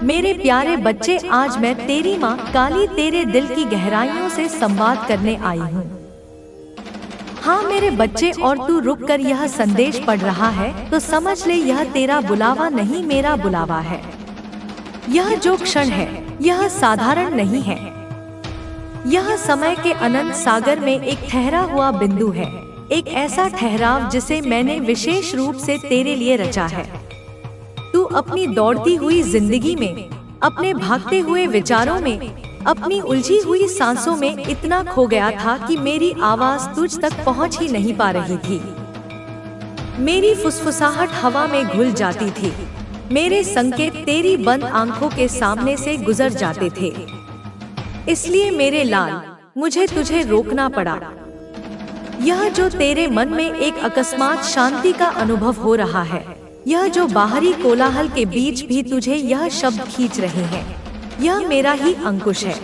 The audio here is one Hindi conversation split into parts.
मेरे प्यारे बच्चे, आज मैं तेरी माँ काली तेरे दिल की गहराइयों से संवाद करने आई हूँ। हाँ मेरे बच्चे, और तू रुक कर यह संदेश पढ़ रहा है तो समझ ले यह तेरा बुलावा नहीं, मेरा बुलावा है। यह जो क्षण है यह साधारण नहीं है। यह समय के अनंत सागर में एक ठहरा हुआ बिंदु है, एक ऐसा ठहराव जिसे मैंने विशेष रूप से तेरे लिए रचा है। तू अपनी दौड़ती हुई जिंदगी में, अपने भागते हुए विचारों में, अपनी उलझी हुई सांसों में इतना खो गया था कि मेरी आवाज तुझ तक पहुंच ही नहीं पा रही थी। मेरी फुसफुसाहट हवा में घुल जाती थी, मेरे संकेत तेरी बंद आंखों के सामने से गुजर जाते थे। इसलिए मेरे लाल, मुझे तुझे रोकना पड़ा। यह जो तेरे मन में एक अकस्मात शांति का अनुभव हो रहा है, यह जो बाहरी कोलाहल के बीच भी तुझे यह शब्द खींच रहे हैं, यह मेरा ही अंकुश है।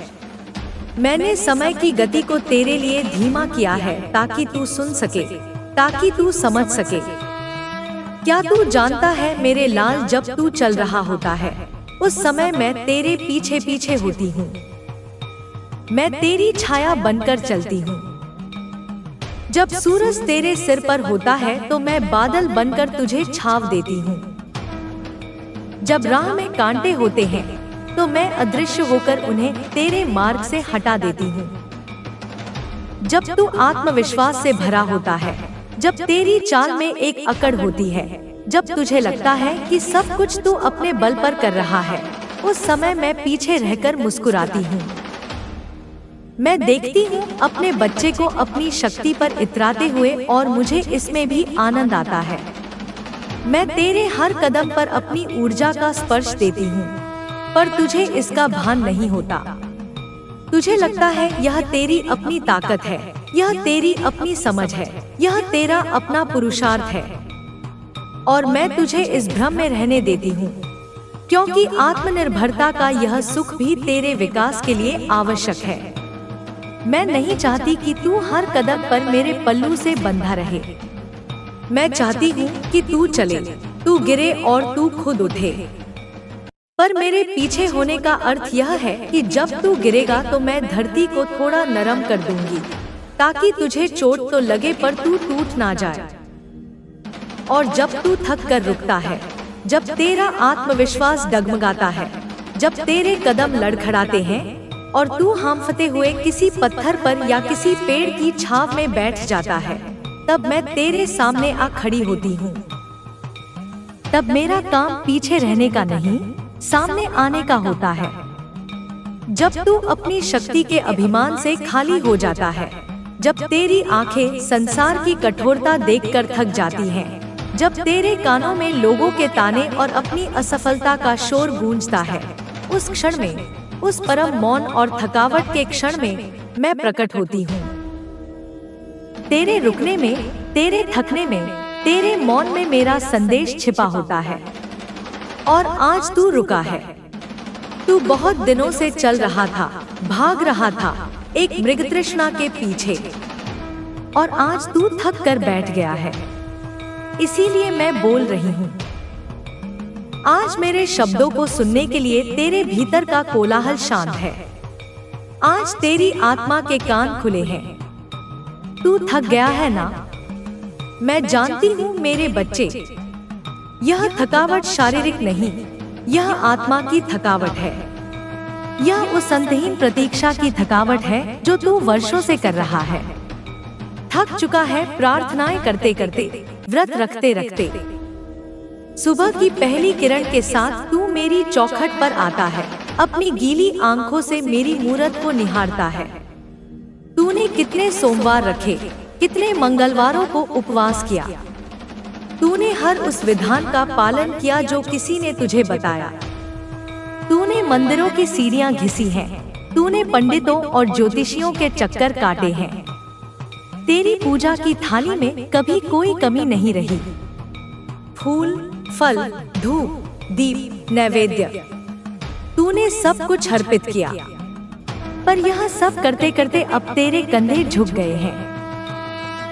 मैंने समय की गति को तेरे लिए धीमा किया है ताकि तू सुन सके, ताकि तू समझ सके। क्या तू जानता है मेरे लाल, जब तू चल रहा होता है उस समय मैं तेरे पीछे पीछे होती हूँ। मैं तेरी छाया बनकर चलती हूँ। जब सूरज तेरे सिर पर होता है तो मैं बादल बनकर तुझे छाव देती हूँ। जब राह में कांटे होते हैं तो मैं अदृश्य होकर उन्हें तेरे मार्ग से हटा देती हूँ। जब तू आत्मविश्वास से भरा होता है, जब तेरी चाल में एक अकड़ होती है, जब तुझे लगता है कि सब कुछ तू अपने बल पर कर रहा है, उस समय मैं पीछे रहकर मुस्कुराती हूँ। मैं देखती हूँ अपने बच्चे को अपनी शक्ति पर इतराते हुए, और मुझे इसमें भी आनंद आता है। मैं तेरे हर कदम पर अपनी ऊर्जा का स्पर्श देती हूँ, पर तुझे इसका भान नहीं होता। तुझे लगता है यह तेरी अपनी ताकत है, यह तेरी अपनी समझ है, यह तेरा अपना पुरुषार्थ है। और मैं तुझे इस भ्रम में रहने देती हूँ, क्योंकि आत्मनिर्भरता का यह सुख भी तेरे विकास के लिए आवश्यक है। मैं नहीं चाहती कि तू हर कदम पर मेरे पल्लू से बंधा रहे। मैं चाहती हूँ कि तू चले, तू गिरे और तू खुद उठे। पर मेरे पीछे होने का अर्थ यह है कि जब तू गिरेगा तो मैं धरती को थोड़ा नरम कर दूंगी, ताकि तुझे चोट तो लगे पर तू टूट ना जाए। और जब तू थक कर रुकता है, जब तेरा आत्मविश्वास डगमगाता है, जब तेरे कदम लड़खड़ाते हैं और तू हांफते हुए किसी पत्थर पर या किसी पेड़ की छाव में बैठ जाता है, तब मैं तेरे सामने आ खड़ी होती हूँ। तब मेरा काम पीछे रहने का नहीं, सामने आने का होता है। जब तू अपनी शक्ति के अभिमान से खाली हो जाता है, जब तेरी आंखें संसार की कठोरता देखकर थक जाती हैं, जब तेरे कानों में लोगों के ताने और अपनी असफलता का शोर गूंजता है, उस क्षण में, उस परम मौन और थकावट के क्षण में मैं प्रकट होती हूँ। तेरे रुकने में, तेरे थकने में, तेरे मौन में मेरा संदेश छिपा होता है। और आज तू रुका है। तू बहुत दिनों से चल रहा था, भाग रहा था एक मृग तृष्णा के पीछे, और आज तू थक कर बैठ गया है। इसीलिए मैं बोल रही हूँ। आज मेरे शब्दों को सुनने के लिए तेरे भीतर का कोलाहल शांत है। आज तेरी आत्मा के कान खुले हैं। तू थक गया है ना? मैं जानती हूँ मेरे बच्चे, यह थकावट शारीरिक नहीं, यह आत्मा की थकावट है। यह उस अंतहीन प्रतीक्षा की थकावट है जो तू वर्षों से कर रहा है। थक चुका है प्रार्थनाएं करते करते, व्रत रखते रखते। सुबह की पहली किरण के साथ तू मेरी चौखट पर आता है, अपनी गीली आंखों से मेरी मूरत को निहारता है। तूने कितने सोमवार रखे, कितने मंगलवारों को उपवास किया। तूने हर उस विधान का पालन किया जो किसी ने तुझे बताया। तूने मंदिरों की सीढ़ियां घिसी हैं, तूने पंडितों और ज्योतिषियों के चक्कर काटे हैं। तेरी पूजा की थाली में कभी कोई कमी नहीं रही। फूल, फल, धूप, दीप, नैवेद्य, तूने सब कुछ अर्पित किया। पर यह सब करते करते अब तेरे कंधे झुक गए हैं।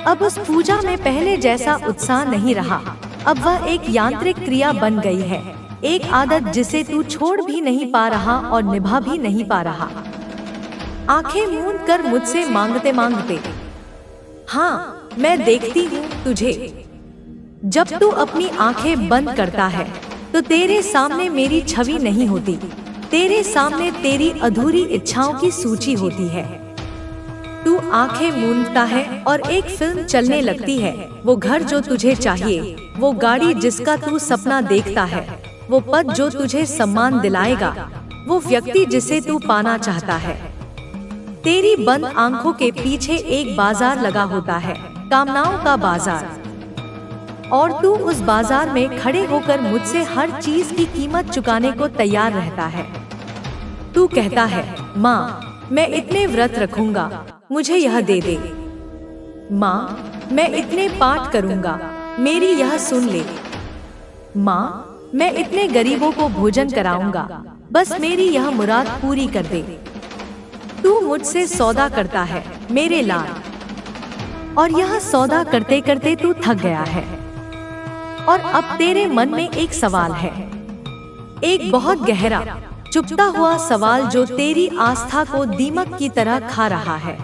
अब उस पूजा में पहले जैसा उत्साह नहीं रहा। अब वह एक यांत्रिक क्रिया बन गई है, एक आदत जिसे तू छोड़ भी नहीं पा रहा और निभा भी नहीं पा रहा। आंखें मूंद कर मुझसे मांगते मांगते, हाँ मैं देखती हूँ तुझे। जब तू अपनी आंखें बंद करता है तो तेरे सामने मेरी छवि नहीं होती, तेरे सामने तेरी अधूरी इच्छाओं की सूची होती है। तू आंखें मूंदता है और एक फिल्म चलने लगती है, वो घर जो तुझे चाहिए, वो गाड़ी जिसका तू सपना देखता है, वो पद जो तुझे सम्मान दिलाएगा, वो व्यक्ति जिसे तू पाना चाहता है। तेरी बंद आंखों के पीछे एक बाजार लगा होता है, कामनाओं का बाजार, और तू उस बाजार में खड़े होकर मुझसे हर चीज की कीमत चुकाने को तैयार रहता है। तू कहता है, माँ मैं इतने व्रत रखूंगा, मुझे यह दे दे। माँ मैं इतने पाठ करूंगा, मेरी यह सुन ले। माँ मैं इतने गरीबों को भोजन कराऊंगा, बस मेरी यह मुराद पूरी कर दे। तू मुझसे सौदा करता है मेरे लाल, और यह सौदा करते करते तू थक गया है। और अब तेरे मन में एक सवाल है, एक बहुत गहरा चुभता हुआ सवाल जो तेरी आस्था को दीमक की तरह खा रहा है।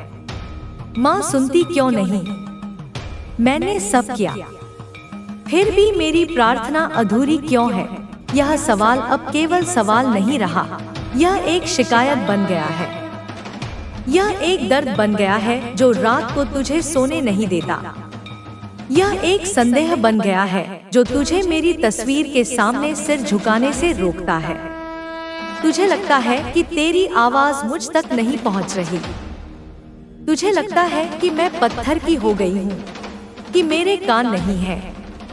माँ सुनती क्यों नहीं? मैंने सब किया, फिर भी मेरी प्रार्थना अधूरी क्यों है? यह सवाल अब केवल सवाल नहीं रहा, यह एक शिकायत बन गया है। यह एक दर्द बन गया है जो रात को तुझे सोने नहीं देता। यह एक संदेह बन गया है जो तुझे मेरी तस्वीर के सामने सिर झुकाने से रोकता है। तुझे लगता है कि तेरी आवाज मुझ तक नहीं पहुंच रही। तुझे लगता है कि मैं पत्थर की हो गई हूँ, कि मेरे कान नहीं है,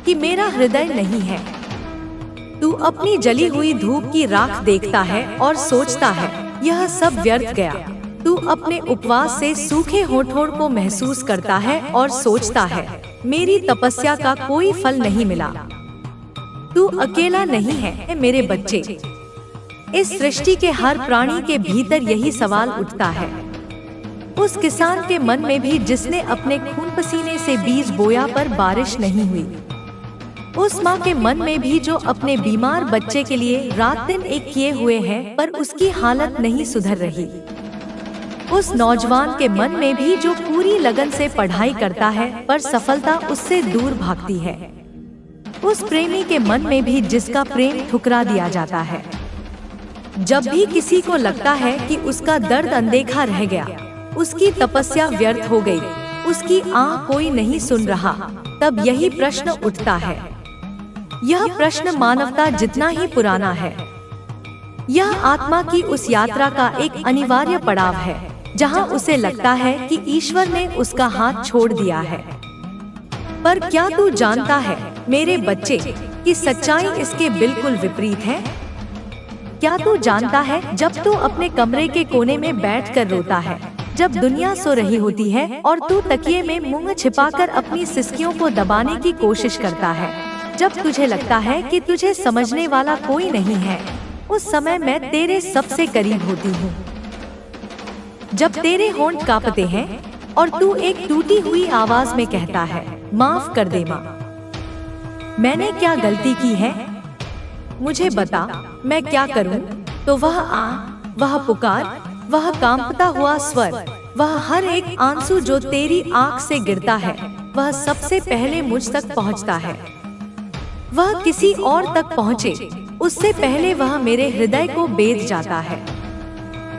कि मेरा हृदय नहीं है। तू अपनी जली हुई धूप की राख देखता है और सोचता है, यह सब व्यर्थ गया। तू अपने उपवास से सूखे होठों को महसूस करता है और सोचता है, मेरी तपस्या का कोई फल नहीं मिला। तू अकेला नहीं है मेरे बच्चे। इस सृष्टि के हर प्राणी के भीतर यही सवाल उठता है। उस किसान के मन में भी जिसने अपने खून पसीने से बीज बोया पर बारिश नहीं हुई। उस माँ के मन में भी जो अपने बीमार बच्चे के लिए रात दिन एक किए हुए है पर उसकी हालत नहीं सुधर रही। उस नौजवान के मन में भी जो पूरी लगन से पढ़ाई करता है पर सफलता उससे दूर भागती है। उस प्रेमी के मन में भी जिसका प्रेम ठुकरा दिया जाता है। जब भी किसी को लगता है कि उसका दर्द अनदेखा रह गया, उसकी तपस्या व्यर्थ हो गई, उसकी आह कोई नहीं सुन रहा, तब यही प्रश्न उठता है। यह प्रश्न मानवता जितना ही पुराना है। यह आत्मा की उस यात्रा का एक अनिवार्य पड़ाव है जहां उसे लगता है कि ईश्वर ने उसका हाथ छोड़ दिया है। पर क्या तू जानता है मेरे बच्चे कि सच्चाई इसके बिल्कुल विपरीत है? क्या तू जानता है जब तू अपने कमरे के कोने में बैठकर रोता है, जब दुनिया सो रही होती है और तू तकिए में मुंह छिपाकर अपनी सिसकियों को दबाने की कोशिश करता है, जब तुझे लगता है कि तुझे समझने वाला कोई नहीं है, उस समय मैं तेरे सबसे करीब होती हूँ। जब तेरे होंठ कांपते हैं और तू एक टूटी हुई आवाज में कहता है, माफ कर दे माँ, मैंने क्या गलती की है, मुझे बता मैं क्या करूं? तो वह वह पुकार, वह कांपता हुआ स्वर, वह हर एक आंसू जो तेरी आंख से गिरता है, वह सबसे पहले मुझ तक पहुंचता है। वह किसी और तक पहुंचे उससे पहले वह मेरे हृदय को बेध जाता है।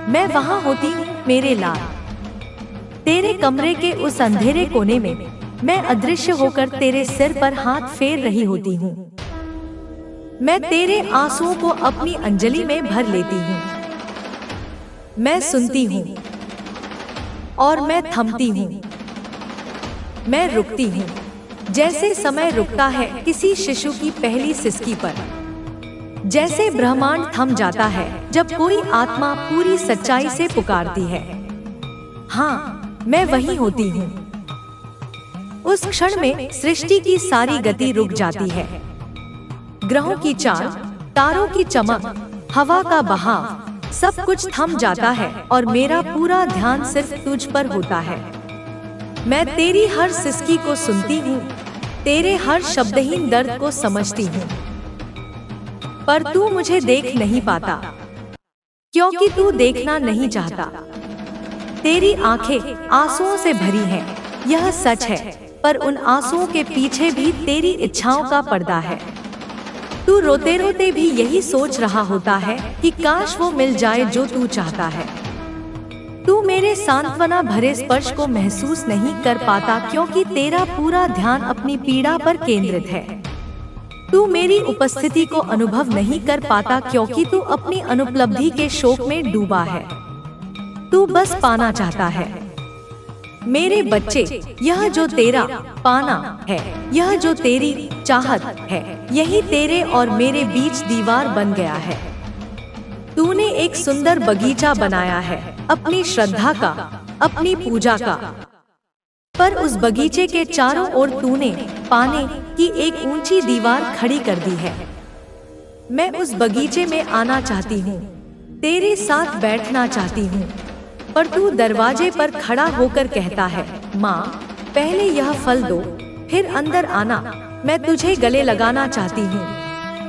मैं वहां होती हूँ मेरे लाल, तेरे कमरे के उस अंधेरे कोने में मैं अदृश्य होकर तेरे सिर पर हाथ फेर रही होती हूँ। मैं तेरे आंसुओं को अपनी अंजलि में भर लेती हूँ। मैं सुनती हूँ और मैं थमती हूँ। मैं रुकती हूँ जैसे समय रुकता है किसी शिशु की पहली सिसकी पर। जैसे ब्रह्मांड थम जाता है जब कोई आत्मा पूरी सच्चाई से पुकारती है। हाँ, मैं वही होती हूँ। उस क्षण में सृष्टि की सारी गति रुक जाती है। ग्रहों की चाल, तारों की चमक, हवा का बहाव, सब कुछ थम जाता है और मेरा पूरा ध्यान सिर्फ तुझ पर होता है। मैं तेरी हर सिसकी को सुनती हूँ, तेरे हर शब्दहीन दर्द को समझती हूँ। पर तू मुझे देख नहीं पाता, क्योंकि तू देखना नहीं चाहता। तेरी आंखें आंसुओं से भरी हैं, यह सच है, पर उन आंसुओं के पीछे भी तेरी इच्छाओं का पर्दा है। तू रोते रोते भी यही सोच रहा होता है कि काश वो मिल जाए जो तू चाहता है। तू मेरे सांत्वना भरे स्पर्श को महसूस नहीं कर पाता, क्योंकि तेरा पूरा ध्यान अपनी पीड़ा पर केंद्रित है। तू मेरी उपस्थिति को अनुभव नहीं कर पाता, क्योंकि तू अपनी अनुपलब्धि के शोक में डूबा है। तू बस पाना चाहता है। मेरे बच्चे, यह जो तेरा पाना है, यह जो तेरी चाहत है, यही तेरे और मेरे बीच दीवार बन गया है। तूने एक सुंदर बगीचा बनाया है, अपनी श्रद्धा का, अपनी पूजा का, पर उस बगीचे के चारों ओर तूने पाने की एक ऊंची दीवार खड़ी कर दी है। मैं उस बगीचे में आना चाहती हूँ, तेरे साथ बैठना चाहती हूँ, पर तू दरवाजे पर खड़ा होकर कहता है, माँ, पहले यह फल दो, फिर अंदर आना। मैं तुझे गले लगाना चाहती हूँ,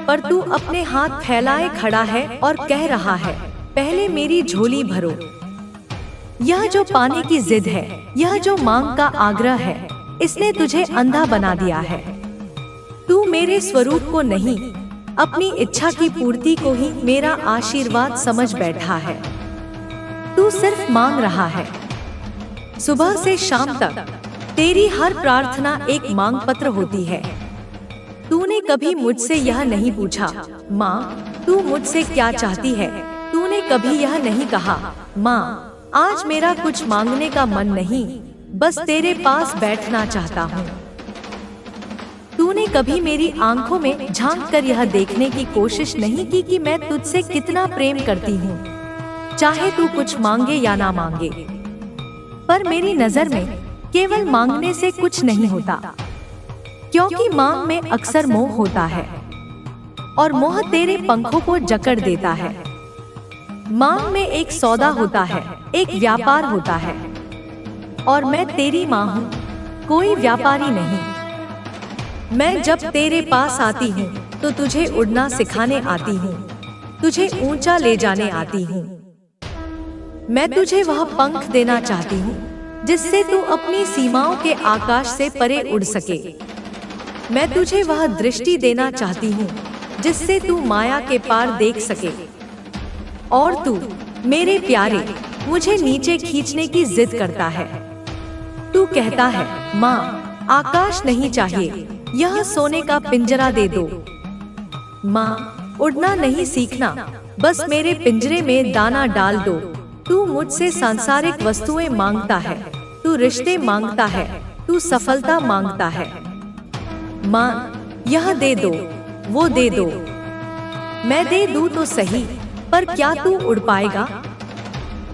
पर तू अपने हाथ फैलाए खड़ा है और कह रहा है, पहले मेरी झोली भरो। यह जो पाने की जिद है, यह जो मांग का आग्रह है, इसने तुझे अंधा बना दिया है। तू मेरे स्वरूप को नहीं, अपनी इच्छा की पूर्ति को ही मेरा आशीर्वाद समझ बैठा है। तू सिर्फ मांग रहा है। सुबह से शाम तक तेरी हर प्रार्थना एक मांग पत्र होती है। तूने कभी मुझसे यह नहीं पूछा, माँ, तू मुझसे क्या चाहती है। तूने कभी यह नहीं कहा, माँ, आज मेरा कुछ मांगने का मन नहीं, बस तेरे पास बैठना चाहता हूँ। तूने कभी मेरी आंखों में झांक कर यह देखने की कोशिश नहीं की कि मैं तुझसे कितना प्रेम करती हूँ, चाहे तू कुछ मांगे या ना मांगे। पर मेरी नजर में केवल मांगने से कुछ नहीं होता, क्योंकि मांग में अक्सर मोह होता है, और मोह तेरे पंखों को जकड़ देता है। मांग में एक सौदा होता है, एक व्यापार होता है, और मैं तेरी माँ हूँ, कोई व्यापारी नहीं। मैं जब तेरे पास आती हूँ तो तुझे उड़ना सिखाने आती हूँ, तुझे ऊंचा ले जाने आती हूँ। मैं तुझे वह पंख देना चाहती हूँ जिससे तू अपनी सीमाओं के आकाश से परे उड़ सके। मैं तुझे वह दृष्टि देना चाहती हूँ जिससे तू माया के पार देख सके। और तू, मेरे प्यारे, मुझे नीचे खींचने की जिद करता है। तू कहता है, माँ, आकाश नहीं चाहिए, यह सोने का पिंजरा दे दो। माँ, उड़ना नहीं सीखना, बस मेरे पिंजरे में दाना डाल दो। तू मुझसे सांसारिक वस्तुएं मांगता है, तू रिश्ते मांगता है, तू सफलता मांगता है। माँ, यह दे दो, वो दे दो। मैं दे दूं तो सही, पर क्या तू उड़ पाएगा,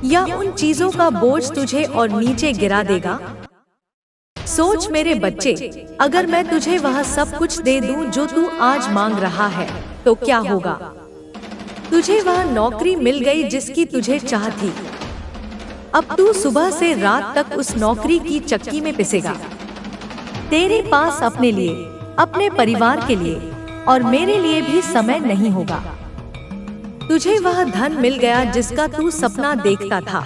या उन चीजों का बोझ तुझे और नीचे गिरा देगा। सोच मेरे बच्चे, अगर मैं तुझे वह सब कुछ दे दूं जो तू आज मांग रहा है, तो क्या होगा। तुझे वह नौकरी मिल गई जिसकी तुझे चाह थी। अब तू सुबह से रात तक उस नौकरी की चक्की में पिसेगा। तेरे पास अपने लिए, अपने परिवार के लिए और मेरे लिए भी समय नहीं होगा। तुझे वह धन मिल गया जिसका तू सपना देखता था।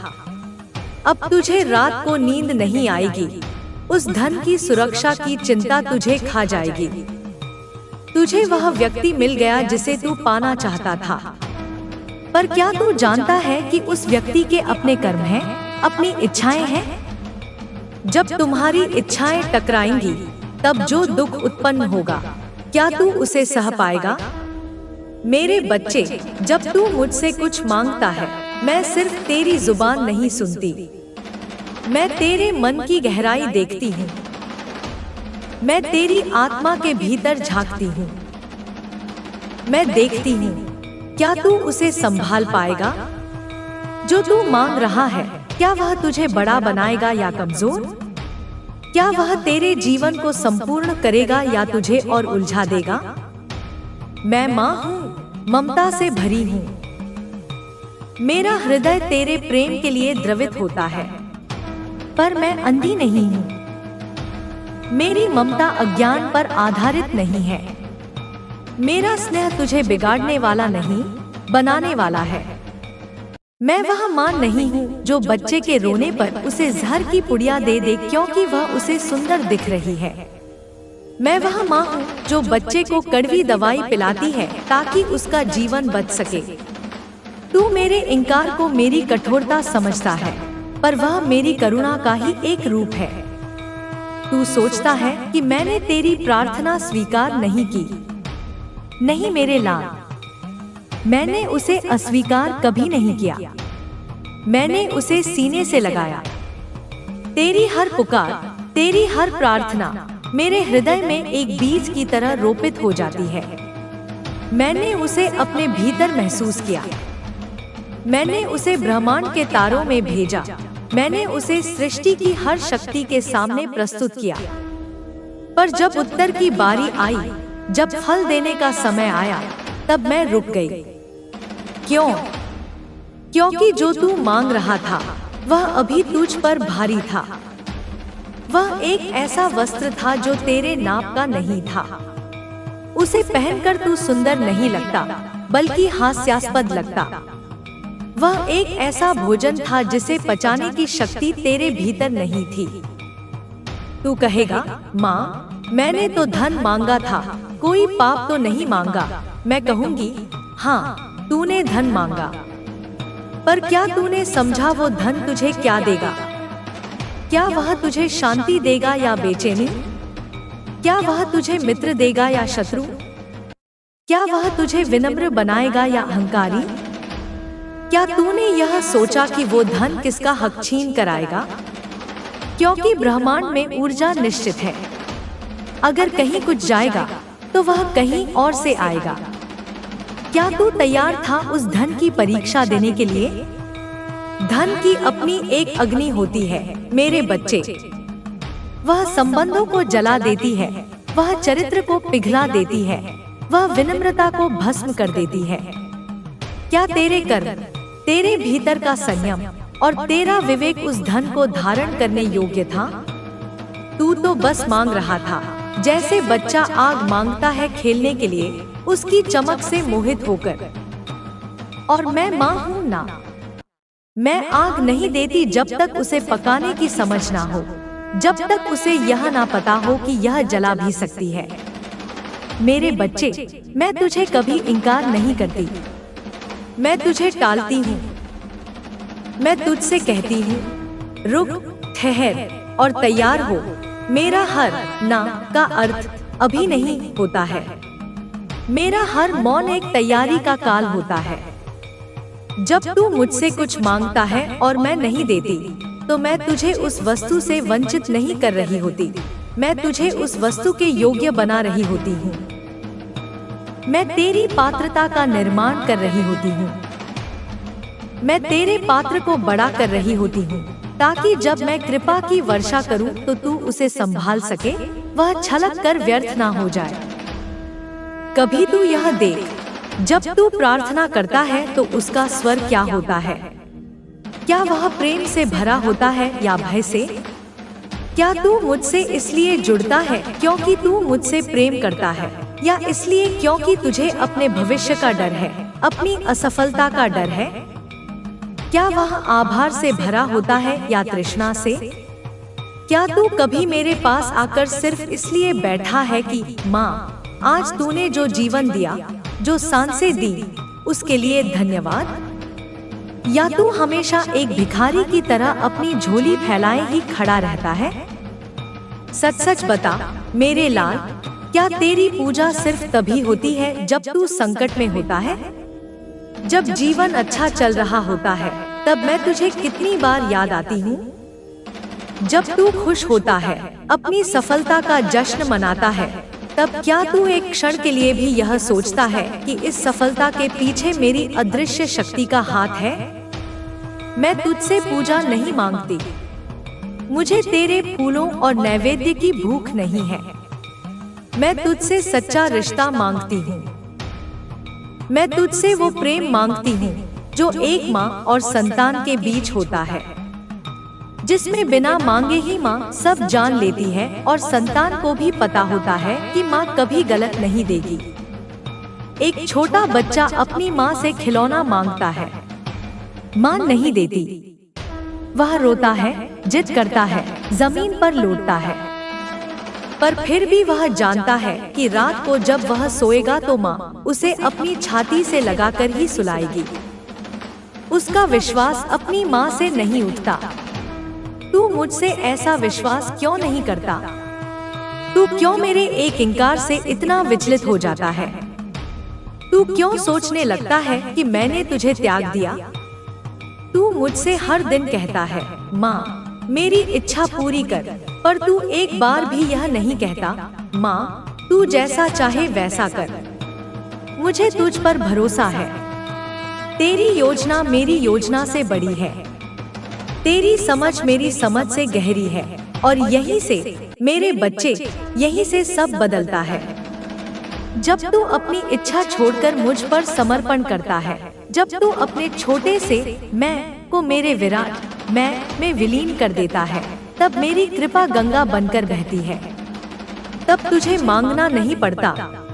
अब तुझे रात को नींद नहीं आएगी, उस धन की सुरक्षा की चिंता तुझे खा जाएगी। तुझे वह व्यक्ति मिल गया जिसे तू पाना चाहता था, पर क्या तू जानता है कि उस व्यक्ति के अपने कर्म हैं, अपनी इच्छाएं हैं। जब तुम्हारी इच्छाएं टकराएंगी, तब जो दुख उत्पन्न होगा, क्या तू उसे सह पाएगा। मेरे बच्चे, जब तू मुझसे कुछ मांगता है, मैं सिर्फ तेरी जुबान नहीं सुनती, मैं तेरे मन की गहराई देखती हूँ। मैं तेरी आत्मा के भीतर झांकती हूँ। मैं देखती हूँ, क्या तू उसे संभाल पाएगा। जो तू मांग रहा है, क्या वह तुझे बड़ा बनाएगा या कमजोर। क्या वह तेरे जीवन को संपूर्ण करेगा या तुझे और उलझा देगा। मैं माँ हूँ, ममता से भरी हूँ। मेरा हृदय तेरे प्रेम के लिए द्रवित होता है, पर मैं अंधी नहीं हूँ। मेरी ममता अज्ञान पर आधारित नहीं है। मेरा स्नेह तुझे बिगाड़ने वाला नहीं, बनाने वाला है। मैं वह माँ नहीं हूँ जो बच्चे के रोने पर उसे जहर की पुड़िया दे दे क्योंकि वह उसे सुंदर दिख रही है। मैं वह माँ हूँ जो बच्चे को कड़वी दवाई पिलाती है ताकि उसका जीवन बच सके। तू मेरे इनकार को मेरी कठोरता समझता है, पर वह मेरी करुणा का ही एक रूप है। तू सोचता है कि मैंने तेरी प्रार्थना स्वीकार नहीं की। नहीं मेरे लाल, मैंने उसे अस्वीकार कभी नहीं किया। मैंने उसे सीने से लगाया। तेरी हर पुकार, तेरी हर प्रार्थना मेरे हृदय में एक बीज की तरह रोपित हो जाती है। मैंने उसे अपने भीतर महसूस किया। मैंने उसे ब्रह्मांड के तारों में भेजा। मैंने उसे सृष्टि की हर शक्ति के सामने प्रस्तुत किया। पर जब उत्तर की बारी आई, जब फल देने का समय आया, तब मैं रुक गई। क्यों? क्योंकि जो तू मांग रहा था वह अभी तुझ पर भारी था। वह एक ऐसा वस्त्र था जो तेरे नाप का नहीं था। उसे पहनकर तू सुंदर नहीं लगता, बल्कि हास्यास्पद लगता। वह एक ऐसा भोजन था जिसे पचाने की शक्ति तेरे भीतर नहीं थी। तू कहेगा, माँ, मैंने तो धन मांगा था, कोई पाप तो नहीं मांगा। मैं कहूँगी, हाँ, तूने धन मांगा, पर क्या तूने समझा वो धन तुझे क्या देगा? क्या वह तुझे शांति देगा या बेचैनी? क्या वह तुझे मित्र देगा या शत्रु? क्या वह तुझे विनम्र बनाएगा या अहंकारी? क्या तूने यह सोचा कि वो धन किसका हक छीन कर आएगा? क्योंकि ब्रह्मांड में ऊर्जा निश्चित है। अगर कहीं कुछ जाएगा तो वह कहीं और से आएगा। क्या तू तैयार था उस धन की परीक्षा देने के लिए? धन की अपनी एक अग्नि होती है मेरे बच्चे। वह संबंधों को जला देती है, वह चरित्र को पिघला देती है, वह विनम्रता को भस्म कर देती है। क्या तेरे कर्म, तेरे भीतर का संयम और तेरा विवेक उस धन को धारण करने योग्य था? तू तो बस मांग रहा था, जैसे बच्चा आग मांगता है खेलने के लिए, उसकी चमक से मोहित होकर। और मैं माँ हूँ ना, मैं आग नहीं देती जब तक उसे पकाने की समझ ना हो, जब तक उसे यह ना पता हो कि यह जला भी सकती है। मेरे बच्चे, मैं तुझे कभी इनकार नहीं करती। मैं तुझे टालती हूँ। मैं तुझसे कहती हूँ, रुक, ठहर और तैयार हो। मेरा हर ना का अर्थ अभी नहीं होता है। मेरा हर मौन एक तैयारी का काल होता है। जब तू मुझसे कुछ मांगता है और मैं नहीं देती, तो मैं तुझे उस वस्तु से वंचित नहीं कर रही होती, मैं तुझे उस वस्तु के योग्य बना रही होती हूँ। मैं तेरी पात्रता का निर्माण कर रही होती हूँ। मैं तेरे पात्र को बड़ा कर रही होती हूँ, ताकि जब मैं कृपा की वर्षा करूँ तो तू उसे संभाल सके, वह छलक कर व्यर्थ ना हो जाए। कभी तू यह देख, जब तू प्रार्थना करता है तो उसका स्वर क्या होता है? क्या वह प्रेम से भरा होता है या भय से? क्या तू मुझसे इसलिए जुड़ता है क्योंकि तू मुझसे प्रेम करता है, या इसलिए क्योंकि तुझे अपने भविष्य का डर है, अपनी असफलता का डर है? क्या वह आभार से भरा होता है या तृष्णा से? क्या तू कभी मेरे पास आकर सिर्फ इसलिए बैठा है कि माँ, आज तूने जो जीवन दिया, जो सांसें दी, उसके लिए धन्यवाद? या तू हमेशा एक भिखारी की तरह अपनी झोली फैलाए ही खड़ा रहता है? सच सच बता मेरे लाल, क्या तेरी पूजा सिर्फ तभी होती है जब तू संकट में होता है? जब जीवन अच्छा चल रहा होता है तब मैं तुझे कितनी बार याद आती हूँ? जब तू खुश होता है, अपनी सफलता का जश्न मनाता है, तब क्या तू एक क्षण के लिए भी यह सोचता है कि इस सफलता के पीछे मेरी अदृश्य शक्ति का हाथ है? मैं तुझसे पूजा नहीं मांगती। मुझे तेरे फूलों और नैवेद्य की भूख नहीं है। मैं तुझसे सच्चा रिश्ता मांगती हूँ। मैं तुझसे वो प्रेम मांगती हूँ जो एक माँ और संतान के बीच होता है, जिसमें बिना मांगे ही माँ सब जान लेती है और संतान को भी पता होता है कि माँ कभी गलत नहीं देगी। एक छोटा बच्चा अपनी माँ से खिलौना मांगता है, माँ नहीं देती। वह रोता है, जिद करता है, जमीन पर लौटता है, पर फिर भी वह जानता है कि रात को जब वह सोएगा तो माँ उसे अपनी छाती से लगाकर ही सुलाएगी। उसका विश्वास अपनी माँ से नहीं उठता। तू मुझसे ऐसा विश्वास क्यों नहीं करता? तू क्यों मेरे एक इंकार से इतना विचलित हो जाता है? तू क्यों सोचने लगता है कि मैंने तुझे त्याग दिया? तू मुझसे हर दिन कहता है, माँ मेरी इच्छा पूरी कर, पर तू एक बार भी यह नहीं कहता, माँ तू जैसा चाहे वैसा कर। मुझे तुझ पर भरोसा है। तेरी योजना मेरी योजना से बड़ी है। तेरी समझ मेरी समझ से गहरी है, और यहीं से मेरे बच्चे, यहीं से सब बदलता है। जब तू अपनी इच्छा छोड़कर मुझ पर समर्पण करता है, जब तू अपने छोटे से मैं को मेरे विराट मैं में विलीन कर देता है, तब मेरी कृपा गंगा बनकर बहती है। तब तुझे मांगना नहीं पड़ता,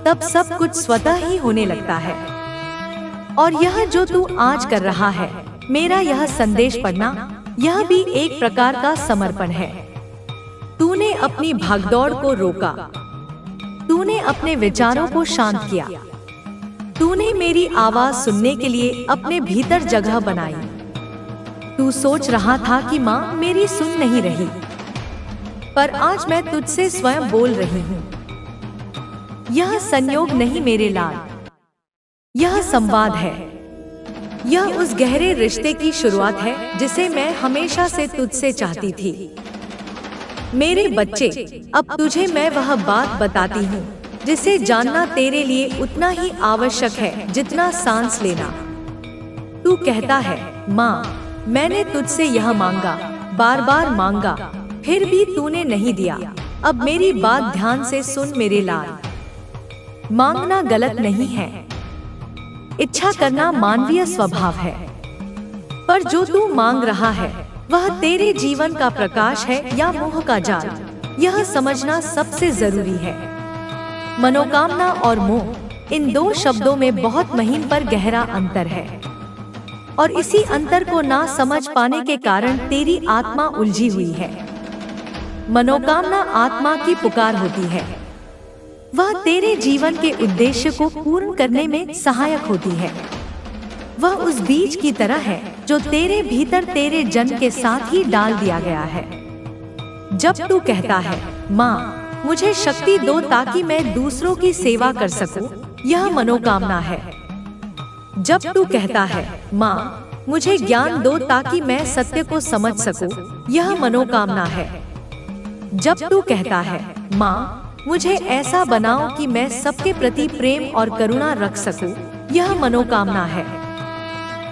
तब सब कुछ स्वतः ही होने लगता है। और यह जो तू आज कर रहा है, मेरा यह संदेश पढ़ना, यह भी एक प्रकार का समर्पण है। तूने अपनी भागदौड़ को रोका, तूने अपने विचारों को शांत किया, तूने मेरी आवाज सुनने के लिए अपने भीतर जगह बनाई। तू सोच रहा था कि माँ मेरी सुन नहीं रही, पर आज मैं तुझसे स्वयं बोल रही हूँ। यह संयोग नहीं मेरे लाल, यह संवाद है। यह उस गहरे रिश्ते की शुरुआत है जिसे मैं हमेशा से तुझसे चाहती थी। मेरे बच्चे, अब तुझे मैं वह बात बताती हूँ जिसे जानना तेरे लिए उतना ही आवश्यक है जितना सांस लेना। तू कहता है, माँ मैंने तुझसे यह मांगा, बार बार मांगा, फिर भी तूने नहीं दिया। अब मेरी बात ध्यान से सुन मेरे लाल। मांगना गलत नहीं है, इच्छा करना मानवीय स्वभाव है, पर जो तू मांग रहा है वह तेरे जीवन का प्रकाश है या मोह का जाल, यह समझना सबसे जरूरी है। मनोकामना और मोह, इन दो शब्दों में बहुत महीन पर गहरा अंतर है, और इसी अंतर को ना समझ पाने के कारण तेरी आत्मा उलझी हुई है। मनोकामना आत्मा की पुकार होती है, वह तेरे जीवन के उद्देश्य को पूर्ण करने में सहायक होती है। वह उस बीज की तरह है जो तेरे भीतर तेरे जन्म के साथ ही डाल दिया गया है। जब तू कहता है, माँ मुझे शक्ति दो ताकि मैं दूसरों की सेवा कर सकूं, यह मनोकामना है। जब तू कहता है, माँ मुझे ज्ञान दो ताकि मैं सत्य को समझ सकूं, यह मनोकामना है। जब तू कहता है, माँ मुझे ऐसा बनाओ कि मैं सबके प्रति प्रेम और करुणा रख सकूं, यह मनोकामना है।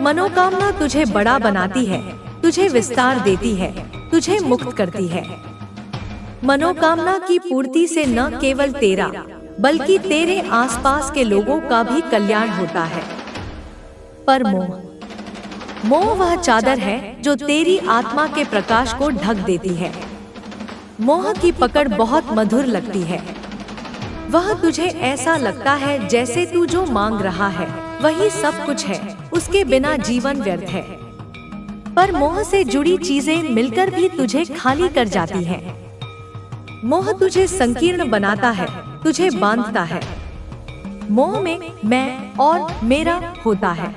मनोकामना तुझे बड़ा बनाती है, तुझे विस्तार देती है, तुझे मुक्त करती है। मनोकामना की पूर्ति से न केवल तेरा बल्कि तेरे आसपास के लोगों का भी कल्याण होता है। पर मोह वह चादर है जो तेरी आत्मा के प्रकाश को ढक देती है। मोह की पकड़ बहुत मधुर लगती है। वह तुझे ऐसा लगता है जैसे तू जो मांग रहा है वही सब कुछ है, उसके बिना जीवन व्यर्थ है। पर मोह से जुड़ी चीजें मिलकर भी तुझे खाली कर जाती हैं। मोह तुझे संकीर्ण बनाता है, तुझे बांधता है। मोह में मैं और मेरा होता है।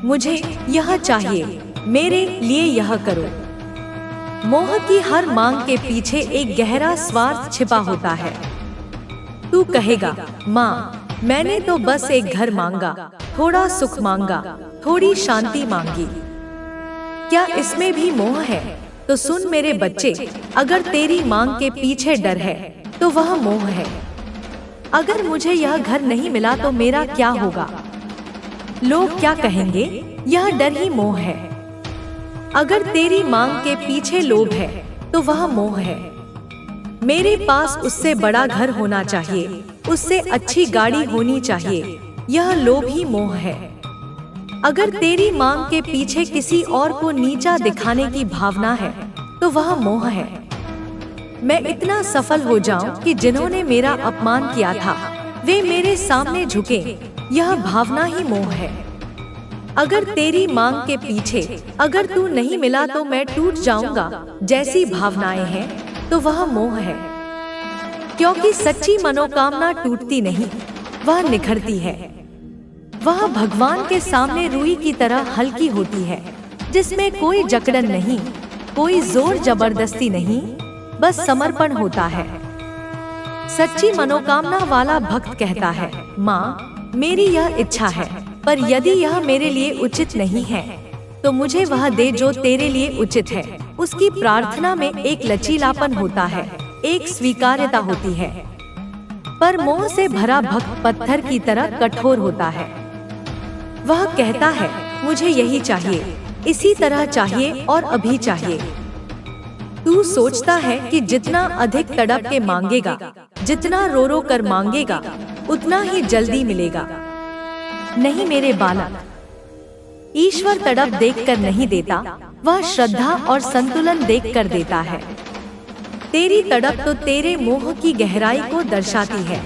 मुझे यह चाहिए, मेरे लिए यह करो। मोह की हर मांग के पीछे एक गहरा स्वार्थ छिपा होता है। तू कहेगा, माँ मैंने तो बस एक घर मांगा, थोड़ा सुख मांगा, थोड़ी शांति मांगी। क्या इसमें भी मोह है? तो सुन मेरे बच्चे, अगर तेरी मांग के पीछे डर है तो वह मोह है। अगर मुझे यह घर नहीं मिला तो मेरा क्या होगा? लोग क्या कहेंगे? यह डर ही मोह है। अगर तेरी मांग के पीछे लोभ है तो वह मोह है। मेरे पास उससे बड़ा घर होना चाहिए, उससे अच्छी गाड़ी होनी चाहिए, यह लोभ ही मोह है। अगर तेरी मांग के पीछे किसी और को नीचा दिखाने की भावना है तो वह मोह है। मैं इतना सफल हो जाऊं कि जिन्होंने मेरा अपमान किया था वे मेरे सामने झुके, यह भावना ही मोह है। अगर तेरी मांग के पीछे अगर तू नहीं मिला तो मैं टूट जाऊंगा जैसी भावनाएं हैं तो वह मोह है। क्योंकि सच्ची मनोकामना टूटती नहीं, वह निखरती है। वह भगवान के सामने रुई की तरह हल्की होती है, जिसमें कोई जकड़न नहीं, कोई जोर जबरदस्ती नहीं, बस समर्पण होता है। सच्ची मनोकामना वाला भक्त कहता है, माँ मेरी यह इच्छा है, पर यदि यह मेरे लिए उचित नहीं है तो मुझे वह दे जो तेरे लिए उचित है। उसकी प्रार्थना में एक लचीलापन होता है, एक स्वीकार्यता होती है। पर मोह से भरा भक्त पत्थर की तरह कठोर होता है। वह कहता है, मुझे यही चाहिए, इसी तरह चाहिए और अभी चाहिए। तू सोचता है कि जितना अधिक तड़प के मांगेगा, जितना रो रो कर मांगेगा, उतना ही जल्दी मिलेगा। नहीं मेरे बालक, ईश्वर तड़प देखकर नहीं देता, वह श्रद्धा और संतुलन देखकर देता है। तेरी तड़प तो तेरे मोह की गहराई को दर्शाती है।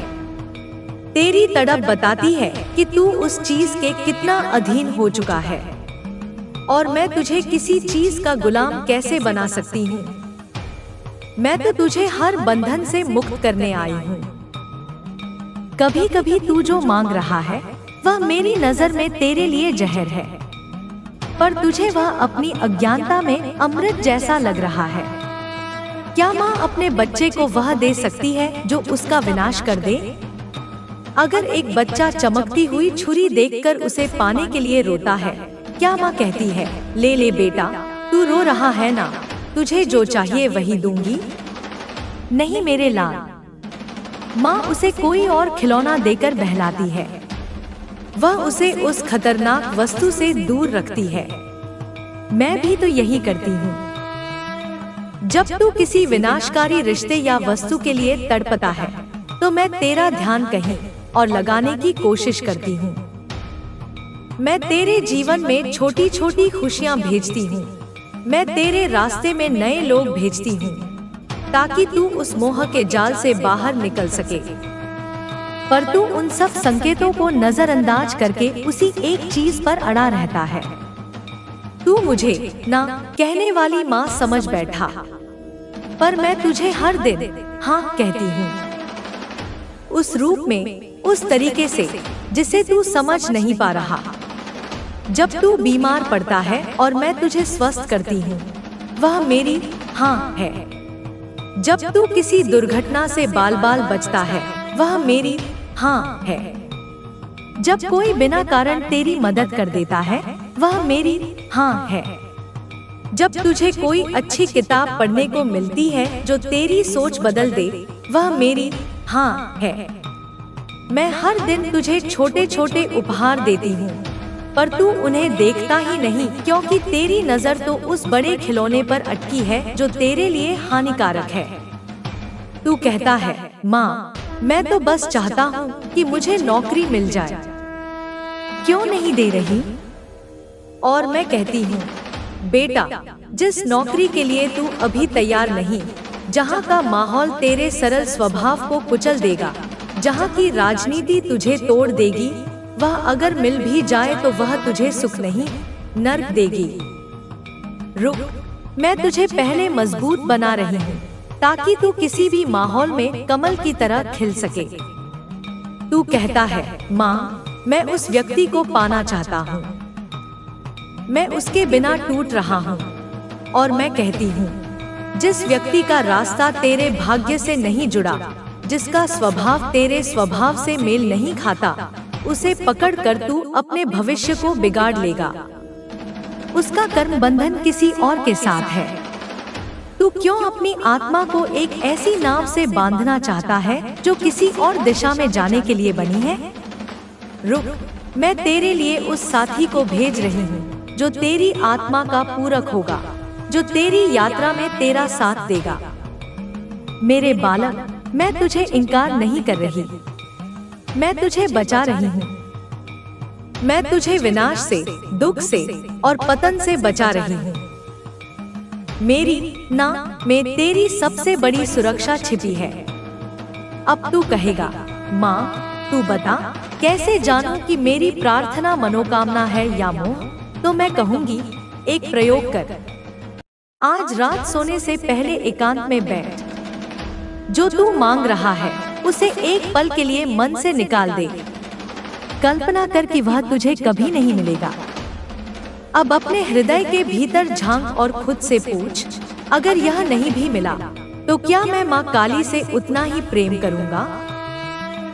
तेरी तड़प बताती है कि तू उस चीज के कितना अधीन हो चुका है, और मैं तुझे किसी चीज का गुलाम कैसे बना सकती हूँ। मैं तो तुझे हर बंधन से मुक्त करने आई हूँ। कभी कभी तू जो मांग रहा है वह मेरी नजर में तेरे लिए जहर है, पर तुझे वह अपनी अज्ञानता में अमृत जैसा लग रहा है। क्या माँ अपने बच्चे को वह दे सकती है जो उसका विनाश कर दे? अगर एक बच्चा चमकती हुई छुरी देखकर उसे पाने के लिए रोता है, क्या माँ कहती है, ले ले बेटा, तू रो रहा है ना, तुझे जो चाहिए वही दूंगी? नहीं मेरे लाल, माँ उसे कोई और खिलौना देकर बहलाती है। वह उसे उस खतरनाक वस्तु से दूर रखती है। मैं भी तो यही करती हूँ। जब तू किसी विनाशकारी रिश्ते या वस्तु के लिए तड़पता है तो मैं तेरा ध्यान कहीं और लगाने की कोशिश करती हूँ। मैं तेरे जीवन में छोटी छोटी खुशियाँ भेजती हूँ। मैं तेरे रास्ते में नए लोग भेजती हूँ ताकि तू उस मोह के जाल से बाहर निकल सके। पर तू उन सब संकेतों को नजरअंदाज करके उसी एक चीज पर अड़ा रहता है। तू मुझे ना कहने वाली माँ समझ बैठा, पर मैं तुझे हर दिन हाँ कहती हूँ, उस रूप में, उस तरीके से जिसे तू समझ नहीं पा रहा। जब तू बीमार पड़ता है और मैं तुझे स्वस्थ करती हूँ, वह मेरी हाँ है। जब तू किसी दुर्घटना से बाल बाल बचता है, वह मेरी हाँ है। जब कोई बिना कारण तेरी मदद कर देता है, वह मेरी हाँ है। जब तुझे कोई अच्छी किताब पढ़ने को मिलती है जो तेरी सोच बदल दे, वह मेरी हाँ है। मैं हर दिन तुझे छोटे छोटे उपहार देती हूँ, पर तू उन्हें देखता ही नहीं, क्योंकि तेरी नजर तो उस बड़े खिलौने पर अटकी है जो तेरे लिए हानिकारक है। तू कहता है, माँ मैं तो बस चाहता हूँ कि मुझे नौकरी मिल जाए, क्यों नहीं दे रही? और मैं कहती हूँ, बेटा जिस नौकरी के लिए तू अभी तैयार नहीं, जहाँ का माहौल तेरे सरल स्वभाव को कुचल देगा, जहाँ की राजनीति तुझे तोड़ देगी, वह अगर मिल भी जाए तो वह तुझे सुख नहीं, नर्क देगी। रुक, मैं तुझे पहले मजबूत बना रही हूँ ताकि तू किसी भी माहौल में कमल की तरह खिल सके। तू कहता है, माँ मैं उस व्यक्ति को पाना चाहता हूँ, मैं उसके बिना टूट रहा हूँ। और मैं कहती हूँ, जिस व्यक्ति का रास्ता तेरे भाग्य से नहीं जुड़ा, जिसका स्वभाव तेरे स्वभाव से मेल नहीं खाता, उसे पकड़ कर तू अपने भविष्य को बिगाड़ लेगा। उसका कर्म बंधन किसी और के साथ है। तू क्यों अपनी आत्मा को एक ऐसी नाव से बांधना चाहता है जो किसी और दिशा में जाने के लिए बनी है? रुक, मैं तेरे लिए उस साथी को भेज रही हूँ जो तेरी आत्मा का पूरक होगा, जो तेरी यात्रा में तेरा साथ देगा। मेरे बालक, मैं तुझे इनकार नहीं कर रही, मैं तुझे बचा रही हूँ। मैं तुझे विनाश से, दुख से और पतन से बचा रही हूँ। मेरी ना में तेरी सबसे बड़ी सुरक्षा छिपी है। अब तू कहेगा, माँ तू बता कैसे जानूं कि मेरी प्रार्थना मनोकामना है या मोह? तो मैं कहूंगी, एक प्रयोग कर। आज रात सोने से पहले एकांत में बैठ। जो तू मांग रहा है उसे एक पल के लिए मन से निकाल दे। कल्पना कर कि वह तुझे कभी नहीं मिलेगा। अब अपने हृदय के भीतर झांक और खुद से पूछ, अगर यह नहीं भी मिला तो क्या मैं माँ काली से उतना ही प्रेम करूंगा?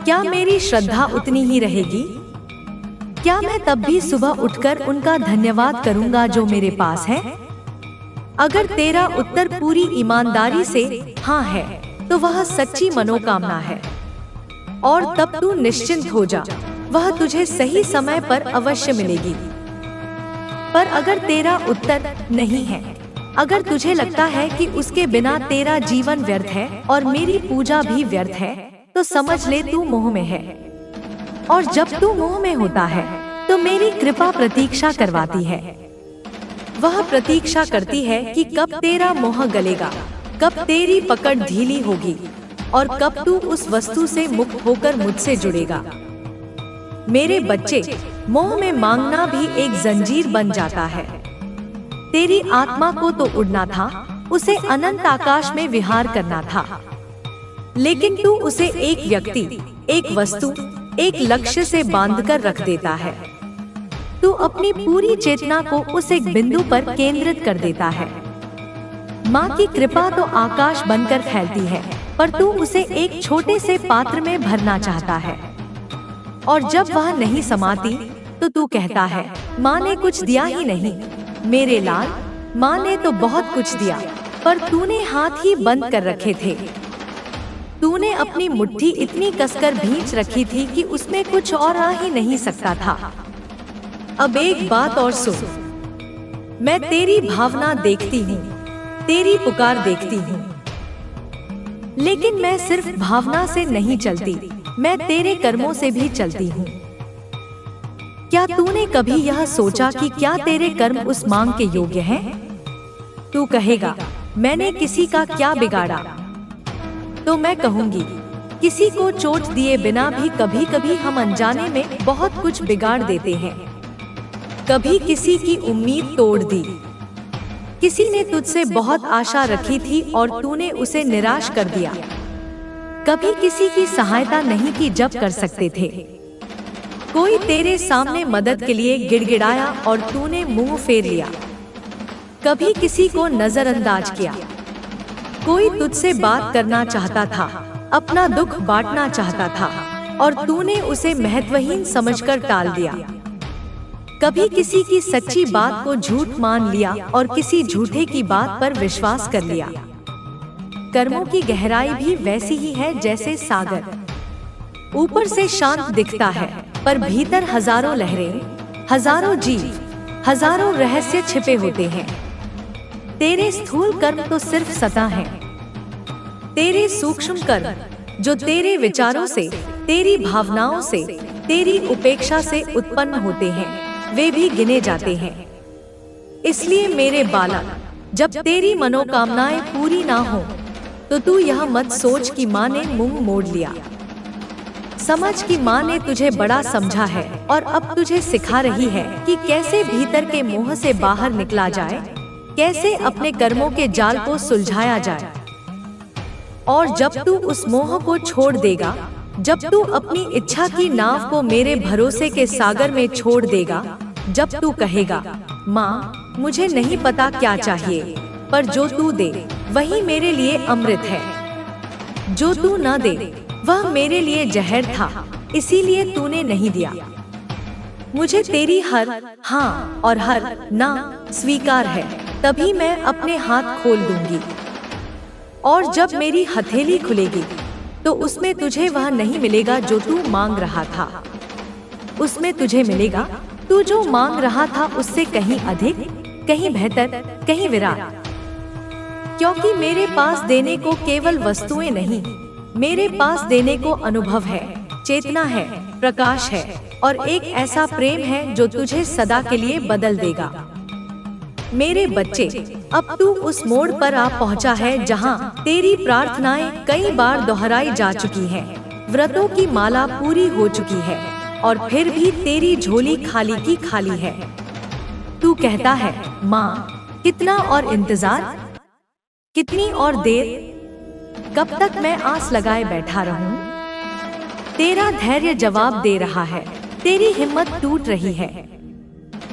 क्या मेरी श्रद्धा उतनी ही रहेगी? क्या मैं तब भी सुबह उठकर उनका धन्यवाद करूंगा जो मेरे पास है? अगर तेरा उत्तर पूरी ईमानदारी से हाँ है तो वह सच्ची मनोकामना है, और तब तू निश्चिंत हो जा, वह तुझे सही समय पर अवश्य मिलेगी। पर अगर तेरा उत्तर नहीं है, अगर तुझे लगता है कि उसके बिना तेरा जीवन व्यर्थ है और मेरी पूजा भी व्यर्थ है, तो समझ ले तू मोह में है। और जब तू मोह में होता है तो मेरी कृपा प्रतीक्षा करवाती है। वह प्रतीक्षा करती है कि कब तेरा मोह गलेगा, कब तेरी पकड़ ढीली होगी और कब तू उस वस्तु से मुक्त होकर मुझसे जुड़ेगा। मेरे बच्चे, मोह में मांगना भी एक जंजीर बन जाता है। तेरी आत्मा को तो उड़ना था, उसे अनंत आकाश में विहार करना था, लेकिन तू उसे एक व्यक्ति, एक वस्तु, एक लक्ष्य से बांधकर रख देता है। तू अपनी पूरी चेतना को उस एक बिंदु पर केंद्रित कर देता है। माँ की कृपा तो आकाश बनकर फैलती है, पर तू उसे एक छोटे से पात्र में भरना चाहता है। और जब वह नहीं समाती तो तू कहता है, माँ ने कुछ दिया ही नहीं। मेरे लाल, माँ ने तो बहुत कुछ दिया, पर तूने हाथ ही बंद कर रखे थे। तूने अपनी मुट्ठी इतनी कसकर भींच रखी थी कि उसमें कुछ और आ ही नहीं सकता था। अब एक बात और सुन, मैं तेरी भावना देखती हूँ, तेरी पुकार देखती हूँ, लेकिन मैं सिर्फ भावना से नहीं चलती, मैं तेरे कर्मों से भी चलती हूँ। क्या तूने कभी यह सोचा कि क्या तेरे कर्म उस मांग के योग्य हैं? तू कहेगा, मैंने किसी का क्या बिगाड़ा? तो मैं कहूंगी, किसी को चोट दिए बिना भी कभी कभी हम अनजाने में बहुत कुछ बिगाड़ देते हैं। कभी किसी की उम्मीद तोड़ दी, किसी ने तुझसे बहुत आशा रखी थी और तूने उसे निराश कर दिया। कभी किसी की सहायता नहीं की जब कर सकते थे। कोई तेरे सामने मदद के लिए गिड़गिड़ाया और तूने मुंह फेर लिया। कभी किसी को नजरअंदाज किया। कोई तुझसे बात करना चाहता था, अपना दुख बांटना चाहता था, और तूने उसे महत्वहीन समझकर टाल दिया। कभी किसी की सच्ची बात को झूठ मान लिया और किसी झूठे की बात पर विश्वास कर लिया। कर्मों की गहराई भी वैसी ही है जैसे सागर। ऊपर से शांत दिखता है, पर भीतर हजारों लहरें, हजारों जीव, हजारों रहस्य छिपे होते हैं। तेरे स्थूल कर्म तो सिर्फ सतह हैं। तेरे सूक्ष्म कर्म जो तेरे विचारों से, तेरी भावनाओं से, तेरी उपेक्षा से उत्पन्न होते हैं, वे भी गिने जाते हैं। इसलिए मेरे बालक, जब तेरी मनोकामनाएं पूरी ना हो तो तू यह मत सोच कि माँ ने मुंह मोड़ लिया। समझ कि माँ ने तुझे बड़ा समझा है और अब तुझे सिखा रही है कि कैसे भीतर के मोह से बाहर निकला जाए, कैसे अपने कर्मों के जाल को सुलझाया जाए। और जब तू उस मोह को छोड़ देगा, जब तू अपनी इच्छा की नाव को मेरे भरोसे के सागर में छोड़ देगा, जब तू कहेगा, माँ मुझे नहीं पता क्या चाहिए, पर जो तू दे वही मेरे लिए अमृत है। जो तू न दे वह मेरे लिए जहर था, इसीलिए तूने नहीं दिया। मुझे तेरी हर हाँ और हर ना स्वीकार है, तभी मैं अपने हाथ खोल दूंगी। और जब मेरी हथेली खुलेगी तो उसमें तुझे वह नहीं मिलेगा जो तू मांग रहा था। उसमें तुझे मिलेगा तू जो मांग रहा था उससे कहीं अधिक, कहीं बेहतर, कहीं विराट। क्योंकि मेरे पास देने को केवल वस्तुएं नहीं, मेरे पास देने को अनुभव है, चेतना है, प्रकाश है और एक ऐसा प्रेम है जो तुझे सदा के लिए बदल देगा। मेरे बच्चे, अब तू उस मोड़ पर आ पहुंचा है जहां तेरी प्रार्थनाएं कई बार दोहराई जा चुकी हैं, व्रतों की माला पूरी हो चुकी है, और फिर भी तेरी झोली खाली की खाली है। तू कहता है, माँ कितना और इंतजार, कितनी और देर, कब तक मैं आस लगाए बैठा रहूं? तेरा धैर्य जवाब दे रहा है, तेरी हिम्मत टूट रही है।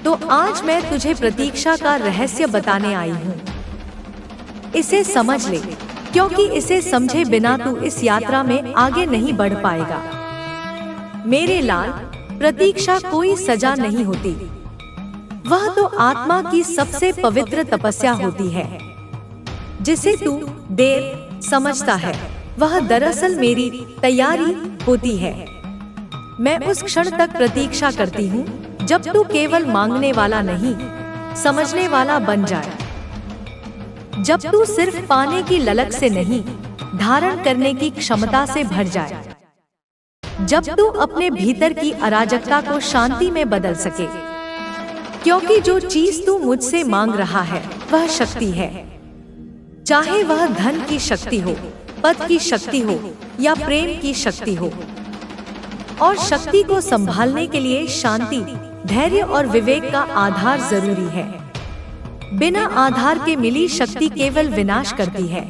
तो आज मैं तुझे प्रतीक्षा का रहस्य बताने आई हूँ। इसे समझ ले, क्योंकि इसे समझे बिना तू इस यात्रा में आगे नहीं बढ़ पाएगा। मेरे लाल, प्रतीक्षा कोई सजा नहीं होती, वह तो आत्मा की सबसे पवित्र तपस्या होती है। जिसे तू देर समझता है, वह दरअसल मेरी तैयारी होती है। मैं उस क्षण तक प्रतीक्षा करती हूँ जब तू केवल मांगने वाला नहीं, समझने वाला बन जाए। जब तू सिर्फ पाने की ललक से नहीं, धारण करने की क्षमता से भर जाए। जब तू अपने भीतर की अराजकता को शांति में बदल सके। क्योंकि जो चीज तू मुझसे मांग रहा है वह शक्ति है। चाहे वह धन की शक्ति हो, पद की शक्ति हो या प्रेम की शक्ति हो। और शक्ति को संभालने के लिए शांति, धैर्य और विवेक का आधार जरूरी है। बिना आधार के मिली शक्ति केवल विनाश करती है।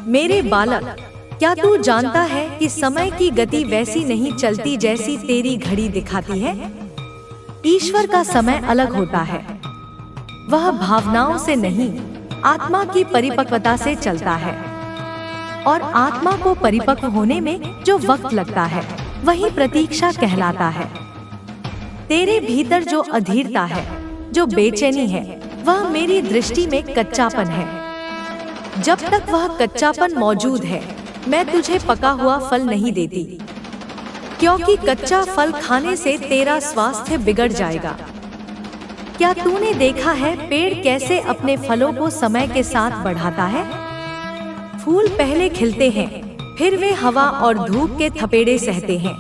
मेरे बालक, क्या तू जानता है कि समय की गति वैसी नहीं चलती जैसी तेरी घड़ी दिखाती है? ईश्वर का समय अलग होता है। वह भावनाओं से नहीं, आत्मा की परिपक्वता से चलता है। और आत्मा को परिपक्व होने में जो वक्त लगता है वही प्रतीक्षा कहलाता है। तेरे भीतर जो अधीरता है, जो बेचैनी है, वह मेरी दृष्टि में कच्चापन है। जब तक वह कच्चापन मौजूद है, मैं तुझे पका हुआ फल नहीं देती। क्योंकि कच्चा फल खाने से तेरा स्वास्थ्य बिगड़ जाएगा। क्या तूने देखा है पेड़ कैसे अपने फलों को समय के साथ बढ़ाता है? फूल पहले खिलते हैं, फिर वे हवा और धूप के थपेड़े सहते हैं,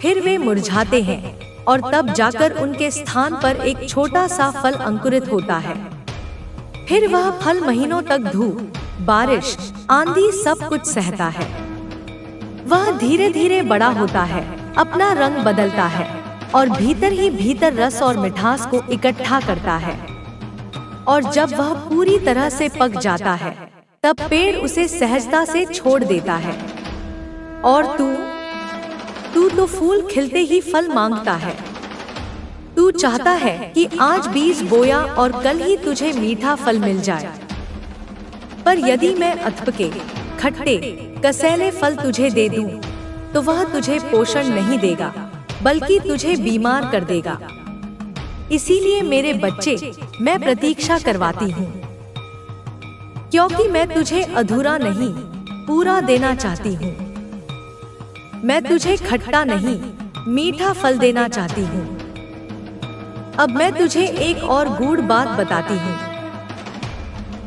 फिर वे मुरझाते हैं और तब जाकर उनके स्थान पर एक छोटा सा फल अंकुरित होता है। फिर वह फल महीनों तक धूप, बारिश, आंधी सब कुछ सहता है। वह धीरे धीरे बड़ा होता है, अपना रंग बदलता है और भीतर ही भीतर रस और मिठास को इकट्ठा करता है। और जब वह पूरी तरह से पक जाता है, तब पेड़ उसे सहजता से छोड़ देता है। और तू तो फूल खिलते ही फल मांगता है। तू चाहता है कि आज बीज बोया और कल ही तुझे मीठा फल मिल जाए। पर यदि मैं अथपके, खट्टे, कसैले फल तुझे दे दूं, तो वह तुझे पोषण नहीं देगा, बल्कि तुझे बीमार कर देगा। इसीलिए मेरे बच्चे, मैं प्रतीक्षा करवाती हूँ। क्योंकि मैं तुझे अधूरा नहीं, पूरा देना चाहती हूँ। मैं तुझे खट्टा नहीं, मीठा फल देना चाहती हूँ। अब मैं तुझे एक और गूढ़ बात बताती हूँ।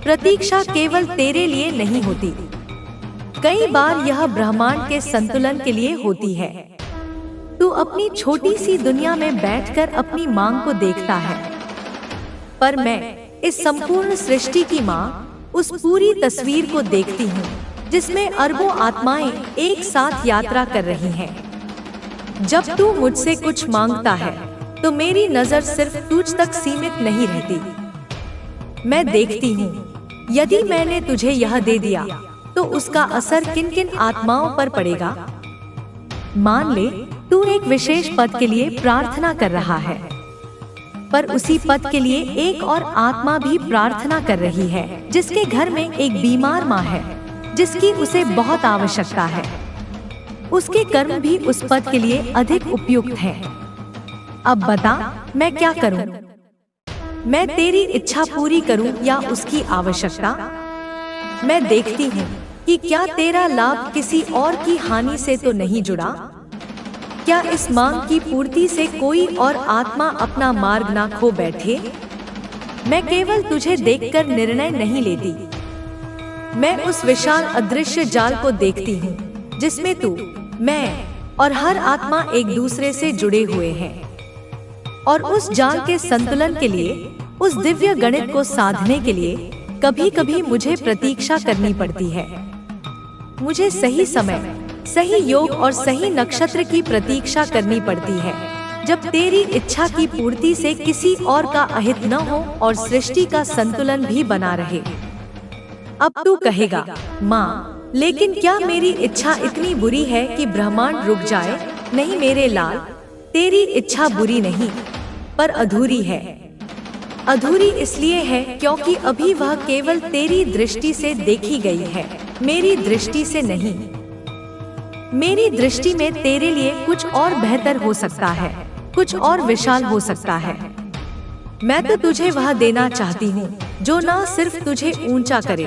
प्रतीक्षा केवल तेरे लिए नहीं होती, कई बार यह ब्रह्मांड के संतुलन के लिए होती है। तू अपनी छोटी सी दुनिया में बैठकर अपनी मांग को देखता है, पर मैं इस संपूर्ण सृष्टि की माँ उस पूरी तस्वीर को देखती हूँ जिसमें अरबों आत्माएं एक साथ यात्रा कर रही हैं। जब तू मुझसे कुछ मांगता है, तो मेरी नजर सिर्फ तुझ तक सीमित नहीं रहती। मैं देखती हूँ, यदि मैंने तुझे यह दे दिया, तो उसका असर किन किन आत्माओं पर पड़ेगा। मान ले तू एक विशेष पद के लिए प्रार्थना कर रहा है, पर उसी पद के लिए एक और आत्मा भी प्रार्थना कर रही है, जिसके घर में एक बीमार माँ है, जिसकी उसे बहुत आवश्यकता है। उसके कर्म भी उस पद के लिए अधिक उपयुक्त हैं। अब बता, मैं क्या करूं? मैं तेरी इच्छा पूरी करूं या उसकी आवश्यकता? मैं देखती हूँ कि क्या तेरा लाभ किसी और की हानि से तो नहीं जुड़ा। क्या इस मांग की पूर्ति से कोई और आत्मा अपना मार्ग ना खो बैठे? मैं केवल तुझे देखकर निर्णय नहीं लेती, मैं उस विशाल अदृश्य जाल को देखती हूँ जिसमें तू, मैं और हर आत्मा एक दूसरे से जुड़े हुए हैं। और उस जाल के संतुलन के लिए, उस दिव्य गणित को साधने के लिए कभी कभी मुझे प्रतीक्षा करनी पड़ती है। मुझे सही समय, सही योग और सही नक्षत्र की प्रतीक्षा करनी पड़ती है, जब तेरी इच्छा की पूर्ति से किसी और का अहित न हो और सृष्टि का संतुलन भी बना रहे। अब तू कहेगा, माँ, लेकिन क्या मेरी इच्छा इतनी बुरी है कि ब्रह्मांड रुक जाए? नहीं मेरे लाल, तेरी इच्छा बुरी नहीं, पर अधूरी है। अधूरी इसलिए है क्योंकि अभी वह केवल तेरी दृष्टि से देखी गई है, मेरी दृष्टि से नहीं। मेरी दृष्टि में तेरे लिए कुछ और बेहतर हो सकता है, कुछ और विशाल हो सकता है। मैं तो तुझे वह देना चाहती हूँ जो ना सिर्फ तुझे ऊंचा करे,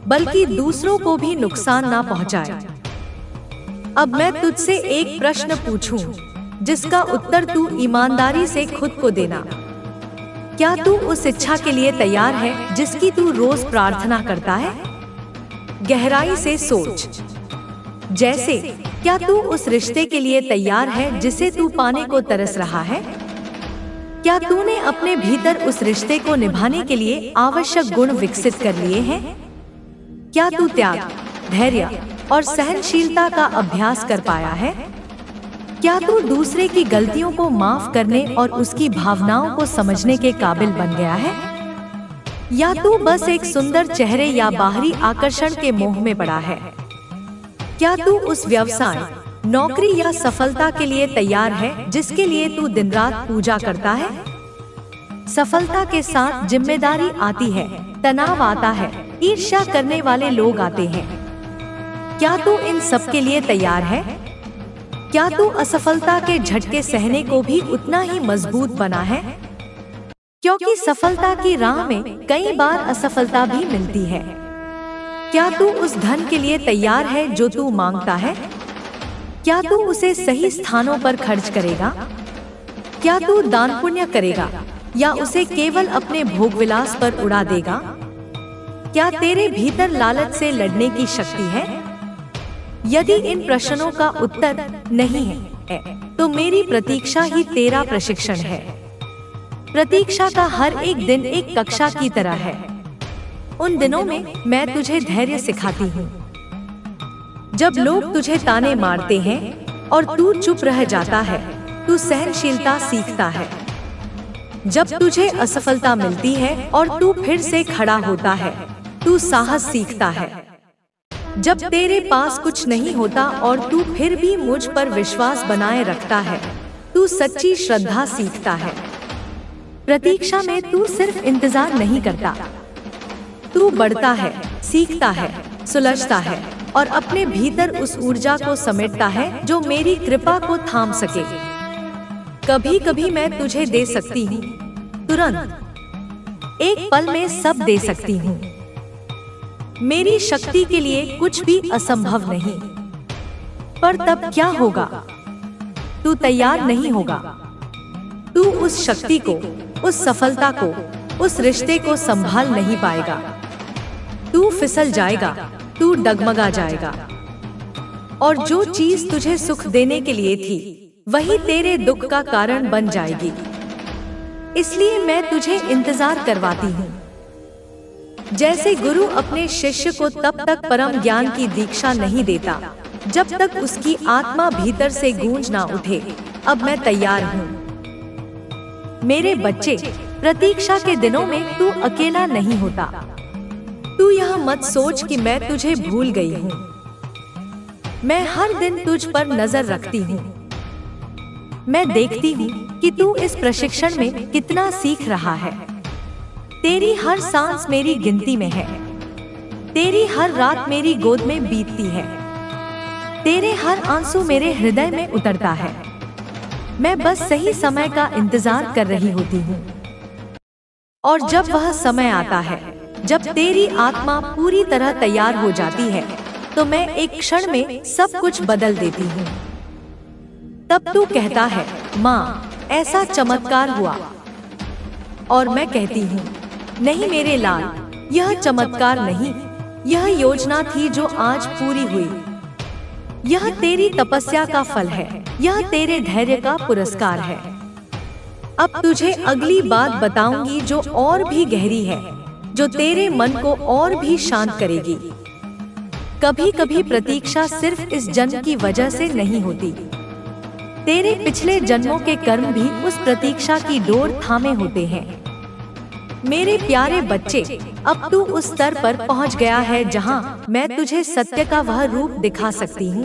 बल्कि दूसरों को भी नुकसान ना पहुँचाए। अब मैं तुझसे एक प्रश्न पूछूं, जिसका उत्तर तू ईमानदारी से खुद को देना। क्या तू उस इच्छा के लिए तैयार है जिसकी तू रोज प्रार्थना करता है? गहराई से सोच। जैसे, क्या तू उस रिश्ते के लिए तैयार है जिसे तू पाने को तरस रहा है? क्या तूने अपने भीतर उस रिश्ते को निभाने के लिए आवश्यक गुण विकसित कर लिए हैं? क्या तू त्याग, धैर्य और सहनशीलता का अभ्यास कर पाया है? क्या तू दूसरे की गलतियों को माफ करने और उसकी भावनाओं को समझने के काबिल बन गया है? या तू बस एक सुंदर चेहरे या बाहरी आकर्षण के मोह में पड़ा है? क्या तू उस व्यवसाय, नौकरी या सफलता के लिए तैयार है जिसके लिए तू दिन रात पूजा करता है? सफलता के साथ जिम्मेदारी आती है, तनाव आता है, ईर्ष्या करने वाले लोग आते हैं। क्या तू इन सब के लिए तैयार है? क्या तू असफलता के झटके सहने को भी उतना ही मजबूत बना है? क्योंकि सफलता की राह में कई बार असफलता भी मिलती है। क्या तू उस धन के लिए तैयार है जो तू मांगता है? क्या तू उसे सही स्थानों पर खर्च करेगा? क्या तू दान पुण्य करेगा या उसे केवल अपने भोगविलास पर उड़ा देगा? क्या तेरे भीतर लालच से लड़ने की शक्ति है? यदि इन प्रश्नों का उत्तर नहीं है, तो मेरी प्रतीक्षा ही तेरा प्रशिक्षण है। प्रतीक्षा का हर एक दिन एक कक्षा की तरह है। उन दिनों में मैं तुझे धैर्य सिखाती हूँ। जब लोग तुझे ताने मारते हैं और तू चुप रह जाता है, तू सहनशीलता सीखता है। जब तुझे असफलता मिलती है और तू फिर से खड़ा होता है, तू साहस सीखता है। जब तेरे पास कुछ नहीं होता और तू फिर भी मुझ पर विश्वास बनाए रखता है, तू सच्ची श्रद्धा सीखता है। प्रतीक्षा में तू सिर्फ इंतजार नहीं करता, तू बढ़ता है, सीखता है, सुलझता है और अपने भीतर उस ऊर्जा को समेटता है जो मेरी कृपा को थाम सके। कभी कभी मैं तुझे दे सकती हूँ, तुरंत, एक पल में सब दे सकती हूँ। मेरी शक्ति के लिए कुछ भी असंभव नहीं। पर तब क्या होगा? तू तैयार नहीं होगा। तू उस शक्ति को, उस सफलता को, उस रिश्ते को संभाल नहीं पाएगा। तू फिसल जाएगा, तू डगमगा जाएगा। और जो चीज तुझे सुख देने के लिए थी, वही तेरे दुख का कारण बन जाएगी। इसलिए मैं तुझे इंतजार करवाती हूँ। जैसे गुरु अपने शिष्य को तब तक परम ज्ञान की दीक्षा नहीं देता जब तक उसकी आत्मा भीतर से गूंज ना उठे। अब मैं तैयार हूँ। मेरे बच्चे, प्रतीक्षा के दिनों में तू अकेला नहीं होता। तू यह मत सोच कि मैं तुझे भूल गई हूँ। मैं हर दिन तुझ पर नजर रखती हूँ। मैं देखती हूँ कि तू इस प्रशिक्षण में कितना सीख रहा है। तेरी हर सांस मेरी गिनती में है। तेरी हर रात मेरी गोद में बीतती है। तेरे हर आंसू मेरे हृदय में उतरता है। मैं बस सही समय का इंतजार कर रही होती हूँ। और जब वह समय आता है, जब तेरी आत्मा पूरी तरह तैयार हो जाती है, तो मैं एक क्षण में सब कुछ बदल देती हूँ। तब तू कहता है, माँ, ऐसा चमत्कार हुआ। और मैं कहती हूँ, नहीं मेरे लाल, यह चमत्कार नहीं, यह योजना थी जो आज पूरी हुई। यह तेरी तपस्या का फल है, यह तेरे धैर्य का पुरस्कार है। अब तुझे अगली बात बताऊंगी जो और भी गहरी है, जो तेरे मन को और भी शांत करेगी। कभी कभी प्रतीक्षा सिर्फ इस जन्म की वजह से नहीं होती। तेरे पिछले जन्मों के कर्म भी उस प्रतीक्षा की डोर थामे होते हैं। मेरे प्यारे बच्चे, अब तू उस स्तर पर पहुंच गया है जहां मैं तुझे सत्य का वह रूप दिखा सकती हूं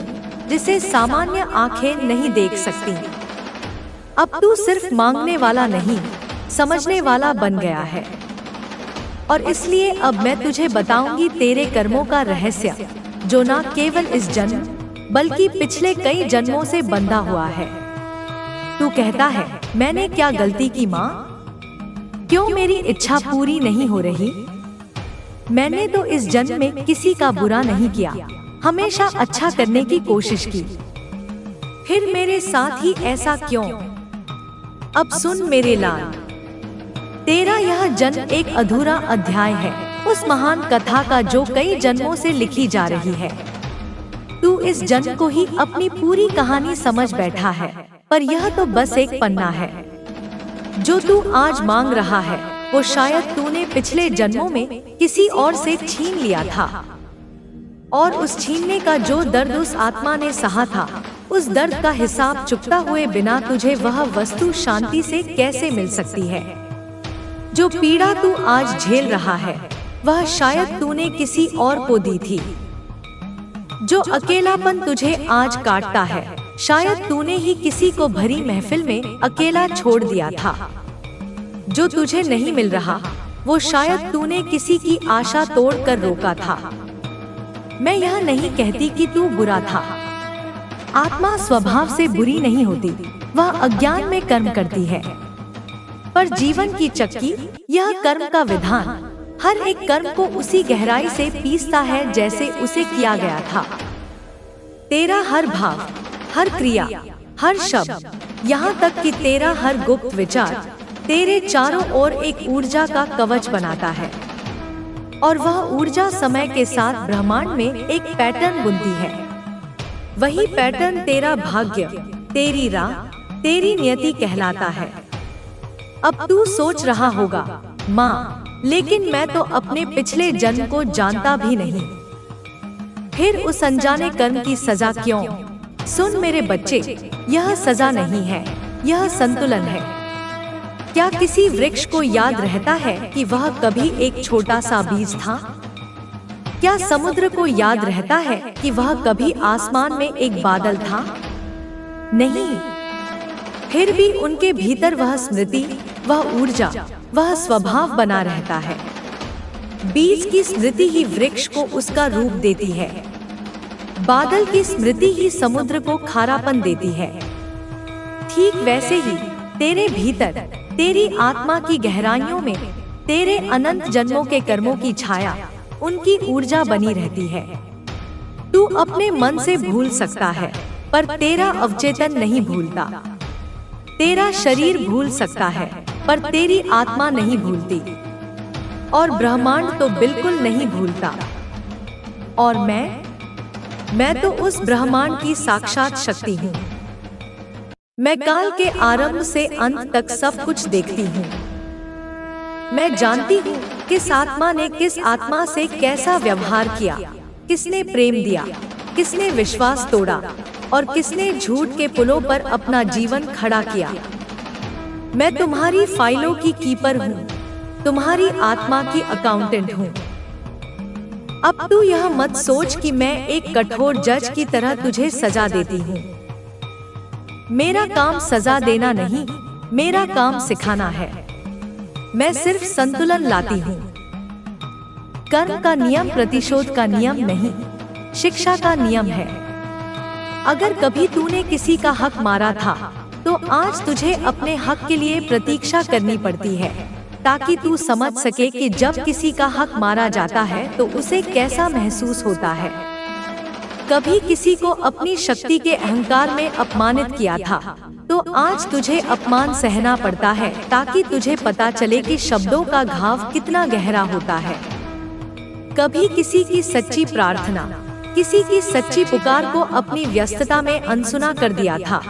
जिसे सामान्य आंखें नहीं देख सकती। अब तू सिर्फ मांगने वाला नहीं, समझने वाला बन गया है। और इसलिए अब मैं तुझे बताऊंगी तेरे कर्मों का रहस्य, जो न केवल इस जन्म बल्कि पिछले कई जन्मों से बंधा हुआ है। तू कहता है, मैंने क्या गलती की माँ? क्यों मेरी इच्छा पूरी नहीं हो रही? मैंने तो इस जन्म में किसी का बुरा नहीं किया, हमेशा अच्छा करने की कोशिश की। फिर मेरे साथ ही ऐसा क्यों? अब सुन मेरे लाल, तेरा यह जन्म एक अधूरा अध्याय है उस महान कथा का जो कई जन्मों से लिखी जा रही है। तू इस जन्म को ही अपनी पूरी कहानी समझ बैठा है, पर यह तो बस एक पन्ना है। जो तू आज मांग रहा है वो शायद तूने पिछले जन्मों में किसी और से छीन लिया था। और उस छीनने का जो दर्द उस आत्मा ने सहा था, उस दर्द का हिसाब चुकता हुए बिना तुझे वह वस्तु शांति से कैसे मिल सकती है? जो पीड़ा तू आज झेल रहा है वह शायद तूने किसी और को दी थी। जो अकेलापन तुझे आज काटता है शायद तूने ही किसी को भरी महफिल में अकेला छोड़ दिया था। जो तुझे नहीं मिल रहा वो शायद तूने किसी की आशा तोड़कर रोका था। मैं यह नहीं कहती कि तू बुरा था। आत्मा स्वभाव से बुरी नहीं होती, वह अज्ञान में कर्म करती है। पर जीवन की चक्की, यह कर्म का विधान, हर एक कर्म को उसी गहराई से पीसता है जैसे उसे किया गया था। तेरा हर भाव, हर क्रिया, हर शब्द, यहाँ तक कि तेरा हर गुप्त विचार तेरे चारों ओर एक ऊर्जा का कवच बनाता है। और वह ऊर्जा समय के साथ ब्रह्मांड में एक पैटर्न बुनती है। वही पैटर्न तेरा भाग्य, तेरी राह, तेरी नियति कहलाता है। अब तू सोच रहा होगा, माँ, लेकिन मैं तो अपने पिछले जन्म को जानता भी नहीं, फिर उस अनजाने कर्म की सजा क्यों? सुन मेरे बच्चे, यह सजा नहीं है, यह संतुलन है। क्या किसी वृक्ष को याद रहता है कि वह कभी एक छोटा सा बीज था? क्या समुद्र को याद रहता है कि वह कभी आसमान में एक बादल था? नहीं। फिर भी उनके भीतर वह स्मृति, वह ऊर्जा, वह स्वभाव बना रहता है। बीज की स्मृति ही वृक्ष को उसका रूप देती है। बादल की स्मृति ही समुद्र को खारापन देती है। ठीक वैसे ही तेरे भीतर, तेरी आत्मा की गहराइयों में तेरे अनंत जन्मों के कर्मों की छाया, उनकी ऊर्जा बनी रहती है। तू अपने मन से भूल सकता है, पर तेरा अवचेतन नहीं भूलता। तेरा शरीर भूल सकता है, पर तेरी आत्मा नहीं भूलती। और ब्रह्मांड तो बिल्कुल नहीं भूलता। और मैं तो उस ब्रह्मांड की साक्षात शक्ति हूँ। मैं काल के आरंभ से अंत तक सब कुछ देखती हूँ। मैं जानती हूँ किस आत्मा ने किस आत्मा से कैसा व्यवहार किया, किसने प्रेम दिया, किसने विश्वास तोड़ा और किसने झूठ के पुलों पर अपना जीवन खड़ा किया। मैं तुम्हारी फाइलों की कीपर हूँ, तुम्हारी आत्मा की अकाउंटेंट हूँ। अब तू यह मत सोच कि मैं एक कठोर जज की तरह तुझे सजा देती हूँ। मेरा काम सजा देना नहीं, मेरा काम सिखाना है। मैं सिर्फ संतुलन लाती हूँ। कर्म का नियम प्रतिशोध का नियम नहीं, शिक्षा का नियम है। अगर कभी तूने किसी का हक मारा था, तो आज तुझे अपने हक के लिए प्रतीक्षा करनी पड़ती है, ताकि तू समझ सके कि जब किसी का हक मारा जाता है तो उसे कैसा महसूस होता है। कभी किसी को अपनी शक्ति के अहंकार में अपमानित किया था, तो आज तुझे अपमान सहना पड़ता है, ताकि तुझे पता चले कि शब्दों का घाव कितना गहरा होता है। कभी किसी की सच्ची प्रार्थना, किसी की सच्ची पुकार को अपनी व्यस्तता में अनसुना कर दिया था,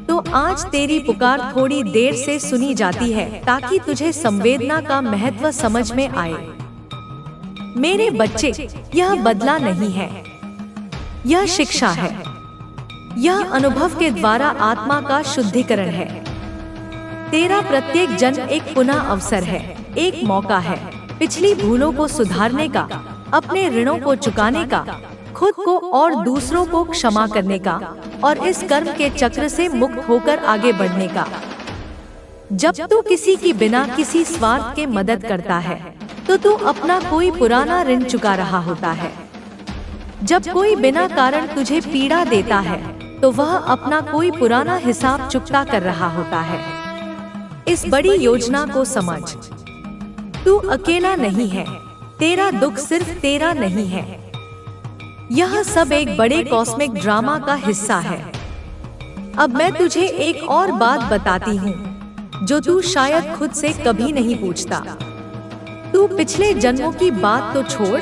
तो आज तेरी पुकार थोड़ी देर से सुनी जाती है, ताकि तुझे संवेदना का महत्व समझ में आए। मेरे बच्चे, यह बदला नहीं है, यह शिक्षा है। यह अनुभव के द्वारा आत्मा का शुद्धिकरण है। तेरा प्रत्येक जन्म एक पुनः अवसर है, एक मौका है पिछली भूलों को सुधारने का, अपने ऋणों को चुकाने का, खुद को और दूसरों को क्षमा करने का और इस कर्म के चक्र से मुक्त होकर आगे बढ़ने का। जब तू किसी की बिना किसी स्वार्थ के मदद करता है तो तू अपना कोई पुराना ऋण चुका रहा होता है। जब कोई बिना कारण तुझे पीड़ा देता है तो वह अपना कोई पुराना हिसाब चुकता कर रहा होता है। इस बड़ी योजना को समझ। तू अकेला नहीं है, तेरा दुख सिर्फ तेरा नहीं है। यह सब एक बड़े कॉस्मिक ड्रामा का हिस्सा है। अब मैं तुझे एक और बात बताती हूँ जो तू शायद खुद से कभी नहीं पूछता। तू पिछले जन्मों की बात तो छोड़,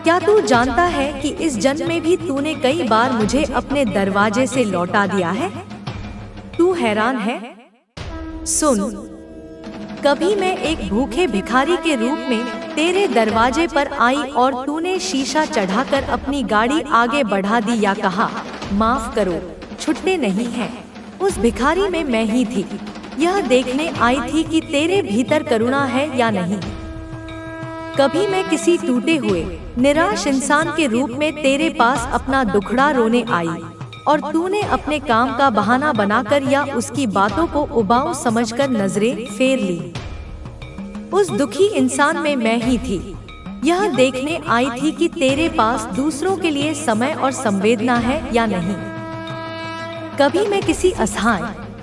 क्या तू जानता है कि इस जन्म में भी तूने कई बार मुझे अपने दरवाजे से लौटा दिया है? तू हैरान है? सुन, कभी मैं एक भूखे भिखारी के रूप में तेरे दरवाजे पर आई और तूने शीशा चढ़ाकर अपनी गाड़ी आगे बढ़ा दी या कहा माफ करो छुट्टे नहीं हैं। उस भिखारी में मैं ही थी, यह देखने आई थी कि तेरे भीतर करुणा है या नहीं। कभी मैं किसी टूटे हुए निराश इंसान के रूप में तेरे पास अपना दुखड़ा रोने आई और तूने अपने काम का बहाना बनाकर या उसकी बातों को उबाऊ समझकर नजरें फेर ली। उस दुखी इंसान में मैं ही थी, यह देखने आई थी कि तेरे पास दूसरों के लिए समय और संवेदना है या नहीं। कभी मैं किसी असहाय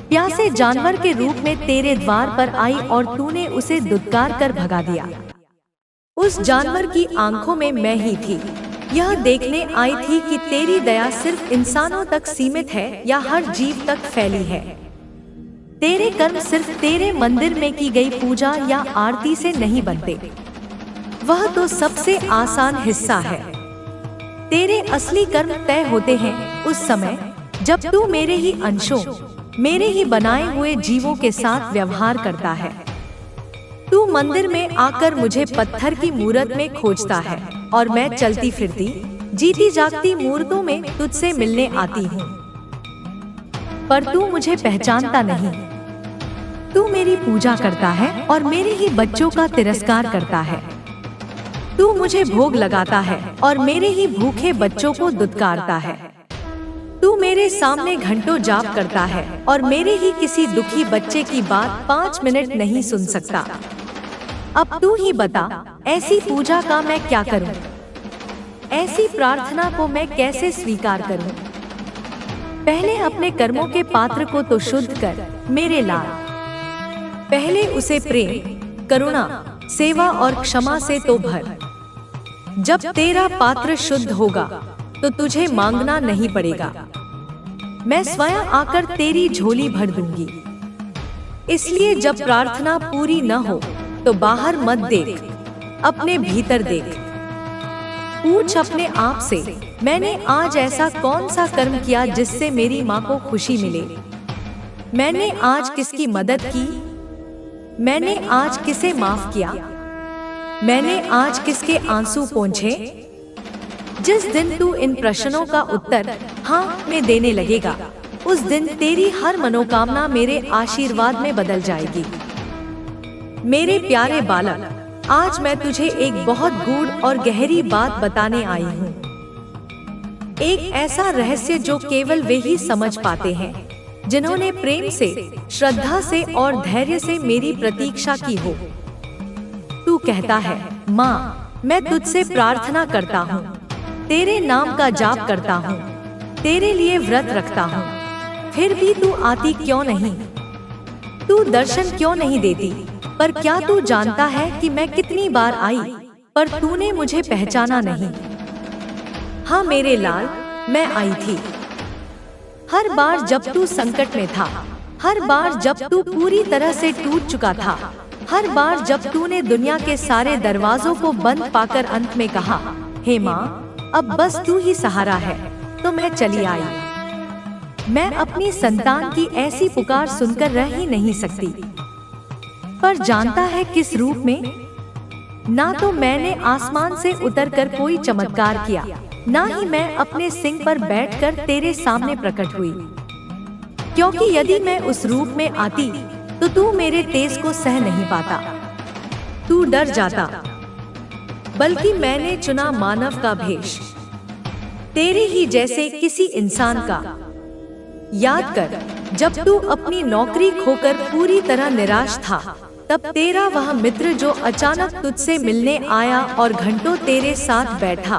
प्यासे जानवर के रूप में तेरे द्वार पर आई और तूने उसे दुत्कार कर भगा दिया। उस जानवर की आंखों में मैं ही थी, यह देखने आई थी कि तेरी दया सिर्फ इंसानों तक सीमित है या हर जीव तक फैली है। तेरे कर्म सिर्फ तेरे मंदिर में की गई पूजा या आरती से नहीं बनते, वह तो सबसे आसान हिस्सा है। तेरे असली कर्म तय होते हैं उस समय जब तू मेरे ही अंशों, मेरे ही बनाए हुए जीवों के साथ व्यवहार करता है। तू मंदिर में आकर मुझे पत्थर की मूर्त में खोजता है और मैं चलती फिरती जीती जागती मूर्तों में तुझसे मिलने आती हूँ, पर तू मुझे पहचानता नहीं। तू मेरी पूजा करता है और मेरे ही बच्चों का तिरस्कार करता है। तू मुझे भोग लगाता है और मेरे ही भूखे बच्चों को दुत्कारता है। तू मेरे सामने घंटों जाप करता है और मेरे ही किसी दुखी बच्चे की बात 5 मिनट नहीं सुन सकता। अब तू ही बता, ऐसी पूजा का मैं क्या करूं? ऐसी प्रार्थना को मैं कैसे स्वीकार करूं? पहले अपने कर्मों के पात्र को तो शुद्ध कर मेरे लाल। पहले उसे प्रेम, करुणा, सेवा और क्षमा से तो भर। जब तेरा पात्र शुद्ध होगा तो तुझे मांगना नहीं पड़ेगा, मैं स्वयं आकर तेरी झोली भर दूंगी। इसलिए जब प्रार्थना पूरी न हो तो बाहर मत देख, अपने भीतर देख। पूछ अपने आप से, मैंने आज ऐसा कौन सा कर्म किया जिससे मेरी माँ को खुशी मिले? मैंने आज किसकी मदद की? मैंने आज किसे माफ किया? मैंने आज किसके आंसू पोंछे? जिस दिन तू इन प्रश्नों का उत्तर हाँ में देने लगेगा, उस दिन तेरी हर मनोकामना मेरे आशीर्वाद में बदल जाएगी। मेरे प्यारे बालक, आज मैं तुझे एक बहुत गूढ़ और गहरी बात बताने आई हूँ। एक ऐसा रहस्य जो केवल वे ही समझ पाते हैं जिन्होंने प्रेम से, श्रद्धा से और धैर्य से मेरी प्रतीक्षा की हो। तू कहता है, माँ, मैं तुझसे प्रार्थना करता हूँ, तेरे नाम का जाप करता हूँ, तेरे लिए व्रत रखता हूँ, फिर भी तू आती क्यों नहीं? तू दर्शन क्यों नहीं देती? पर क्या तू जानता है कि मैं कितनी बार आई पर तूने मुझे पहचाना नहीं? हाँ मेरे लाल, मैं आई थी। हर बार जब तू संकट में था, हर बार जब तू पूरी तरह से टूट चुका था, हर बार जब तूने दुनिया के सारे दरवाजों को बंद पाकर अंत में कहा, हे माँ, अब बस तू ही सहारा है, तो मैं चली आई। मैं अपनी संतान की ऐसी पुकार सुनकर रह ही नहीं सकती। पर जानता है किस रूप में? ना तो मैंने आसमान से उतरकर कोई चमत्कार किया, ना ही मैं अपने सिंह पर बैठकर तेरे सामने प्रकट हुई, क्योंकि यदि मैं उस रूप में आती तो तू मेरे तेज को सह नहीं पाता, तू डर जाता। बल्कि मैंने चुना मानव का भेष, तेरे ही जैसे किसी इंसान का। याद कर, जब तू अपनी नौकरी खोकर पूरी तरह निराश था, तब तेरा वह मित्र जो अचानक तुझसे मिलने आया और घंटों तेरे साथ बैठा,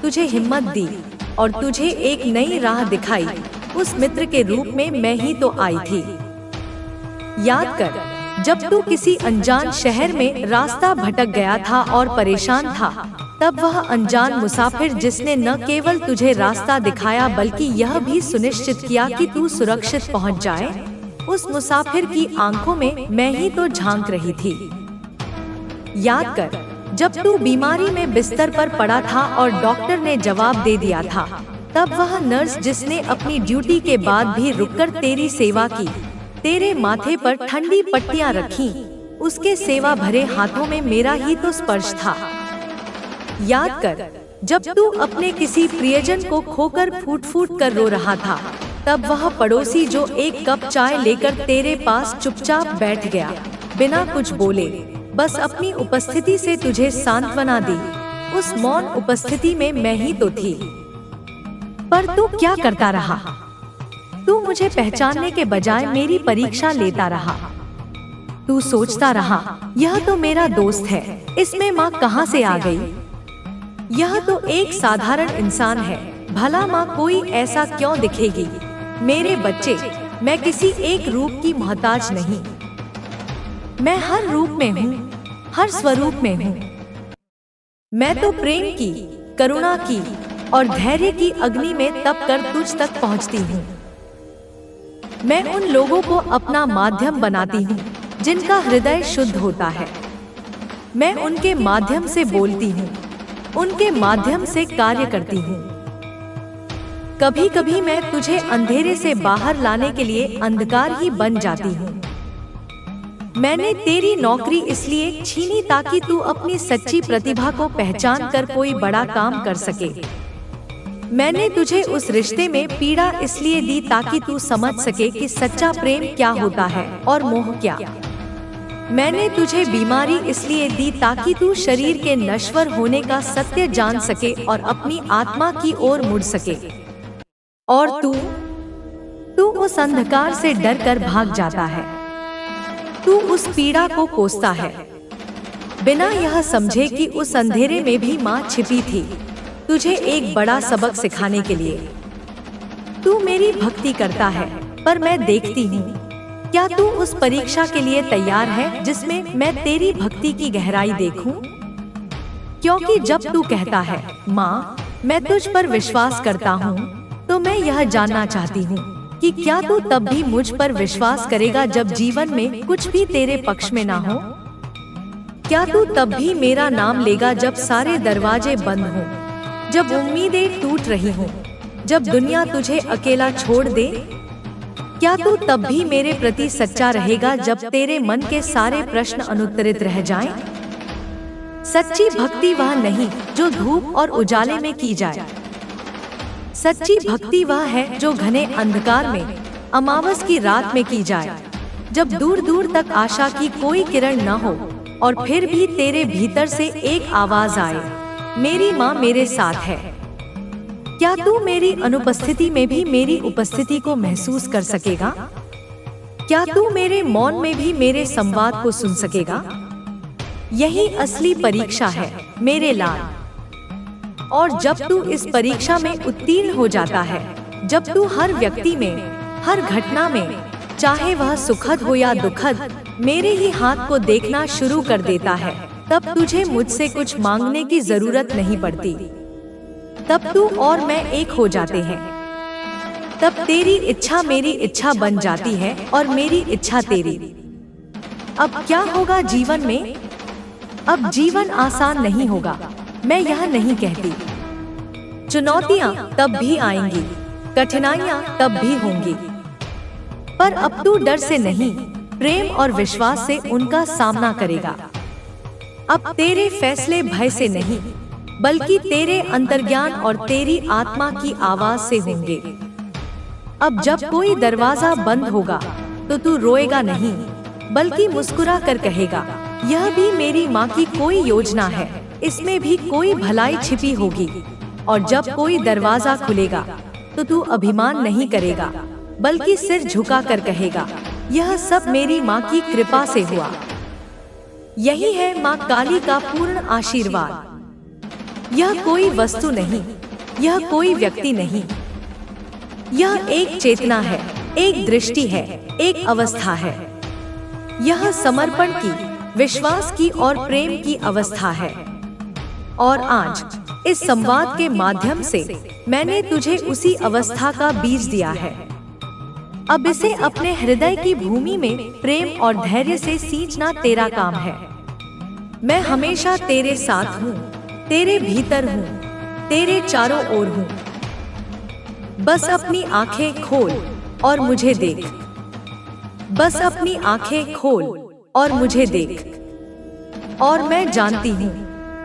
तुझे हिम्मत दी और तुझे एक नई राह दिखाई, उस मित्र के रूप में मैं ही तो आई थी। याद कर, जब तू किसी अनजान शहर में रास्ता भटक गया था और परेशान था, तब वह अनजान मुसाफिर जिसने न केवल तुझे रास्ता दिखाया बल्कि यह भी सुनिश्चित किया कि तू सुरक्षित पहुंच जाए, उस मुसाफिर की आंखों में मैं ही तो झांक रही थी। याद कर, जब तू बीमारी में बिस्तर पर पड़ा था और डॉक्टर ने जवाब दे दिया था, तब वह नर्स जिसने अपनी ड्यूटी के बाद भी रुककर तेरी सेवा की, तेरे माथे पर ठंडी पट्टियां रखी, उसके सेवा भरे हाथों में मेरा ही तो स्पर्श था। याद कर, जब तू अपने किसी प्रियजन को खोकर फूट फूट कर रो रहा था, तब वह पड़ोसी जो एक कप चाय लेकर तेरे पास चुपचाप बैठ गया, बिना कुछ बोले, बस अपनी उपस्थिति से तुझे सांत्वना दी, उस मौन उपस्थिति में मैं ही तो थी। पर तू क्या करता रहा? तू मुझे पहचानने के बजाय मेरी परीक्षा लेता रहा। तू सोचता रहा, यह तो मेरा दोस्त है, इसमें माँ कहाँ से आ गई? यह तो एक साधारण इंसान है, भला माँ कोई ऐसा क्यों दिखेगी? मेरे बच्चे, मैं किसी एक रूप की मोहताज नहीं, मैं हर रूप में हूँ, हर स्वरूप में हूँ। मैं तो प्रेम की, करुणा की और धैर्य की अग्नि में तप कर तुझ तक पहुँचती हूँ। मैं उन लोगों को अपना माध्यम बनाती हूँ जिनका हृदय शुद्ध होता है। मैं उनके माध्यम से बोलती हूँ, उनके माध्यम से कार्य करती हूँ। कभी कभी मैं तुझे अंधेरे से बाहर लाने के लिए अंधकार ही बन जाती हूँ। मैंने तेरी नौकरी इसलिए छीनी ताकि तू अपनी सच्ची प्रतिभा को पहचान कर कोई बड़ा काम कर सके। मैंने तुझे उस रिश्ते में पीड़ा इसलिए दी ताकि तू समझ सके कि सच्चा प्रेम क्या होता है और मोह क्या। मैंने तुझे बीमारी इसलिए दी ताकि तू शरीर के नश्वर होने का सत्य जान सके और अपनी आत्मा की ओर मुड़ सके। और तू उस अंधकार से डरकर भाग जाता है। तू उस पीड़ा को कोसता है, बिना यह समझे कि उस अंधेरे में भी माँ छिपी थी, तुझे एक बड़ा सबक सिखाने के लिए। तू मेरी भक्ति करता है, पर मैं देखती हूँ। क्या तू उस परीक्षा के लिए तैयार है जिसमें मैं तेरी भक्ति की गहराई देखूं? क्योंकि जब तू कहता है, माँ मैं तुझ पर विश्वास करता हूँ, तो मैं यह जानना चाहती हूँ कि क्या तू तब भी मुझ पर विश्वास करेगा जब जीवन में कुछ भी तेरे पक्ष में ना हो? क्या तू तब भी मेरा नाम लेगा जब सारे दरवाजे बंद हों, जब उम्मीदें टूट रही हों, जब दुनिया तुझे अकेला छोड़ दे? क्या तू तब भी मेरे प्रति सच्चा रहेगा जब तेरे मन के सारे प्रश्न अनुत्तरित रह जाएं? सच्ची भक्ति वह नहीं जो धूप और उजाले में की जाए। सच्ची भक्ति वह है जो घने अंधकार में, अमावस की रात में की जाए, जब दूर दूर तक आशा की कोई किरण न हो और फिर भी तेरे भीतर से एक आवाज आए, मेरी माँ मेरे साथ है। क्या तू मेरी अनुपस्थिति में भी मेरी उपस्थिति को महसूस कर सकेगा? क्या तू मेरे मौन में भी मेरे संवाद को सुन सकेगा? यही असली परीक्षा है मेरे लाल। और जब तू इस परीक्षा में उत्तीर्ण हो जाता है, जब तू हर व्यक्ति में, हर घटना में, चाहे वह सुखद हो या दुखद, मेरे ही हाथ को देखना शुरू कर देता है, तब तुझे मुझसे कुछ मांगने की जरूरत नहीं पड़ती। तब तू और मैं एक हो जाते हैं। तब तेरी इच्छा मेरी इच्छा बन जाती है और मेरी इच्छा तेरी। अब क्या होगा जीवन में? अब जीवन आसान नहीं होगा, मैं यह नहीं कहती। चुनौतियां तब भी आएंगी, कठिनाइयां तब भी होंगी, पर अब तू डर से नहीं, प्रेम और विश्वास से उनका सामना करेगा। अब तेरे फैसले भय से नहीं, बल्कि तेरे अंतर्ज्ञान और तेरी आत्मा की आवाज से होंगे। अब जब कोई दरवाजा बंद होगा तो तू रोएगा नहीं, बल्कि मुस्कुरा कर कहेगा, यह भी मेरी माँ की कोई योजना है, इसमें भी कोई भलाई छिपी होगी। और जब कोई दरवाजा खुलेगा तो तू अभिमान नहीं करेगा, बल्कि सिर झुका कर कहेगा, यह सब मेरी माँ की कृपा से हुआ। यही है माँ काली का पूर्ण आशीर्वाद। यह कोई वस्तु नहीं, यह कोई व्यक्ति नहीं, यह एक चेतना है, एक दृष्टि है, एक अवस्था है। यह समर्पण की, विश्वास की और प्रेम की अवस्था है। और आज इस संवाद के माध्यम से मैंने तुझे उसी अवस्था का बीज दिया है। अब इसे अपने हृदय की भूमि में प्रेम और धैर्य से सींचना तेरा काम है। मैं हमेशा तेरे साथ हूँ, तेरे भीतर हूँ, तेरे चारों ओर हूँ। बस अपनी आंखें खोल और मुझे देख। बस अपनी आंखें खोल और मुझे देख। और मैं जानती हूँ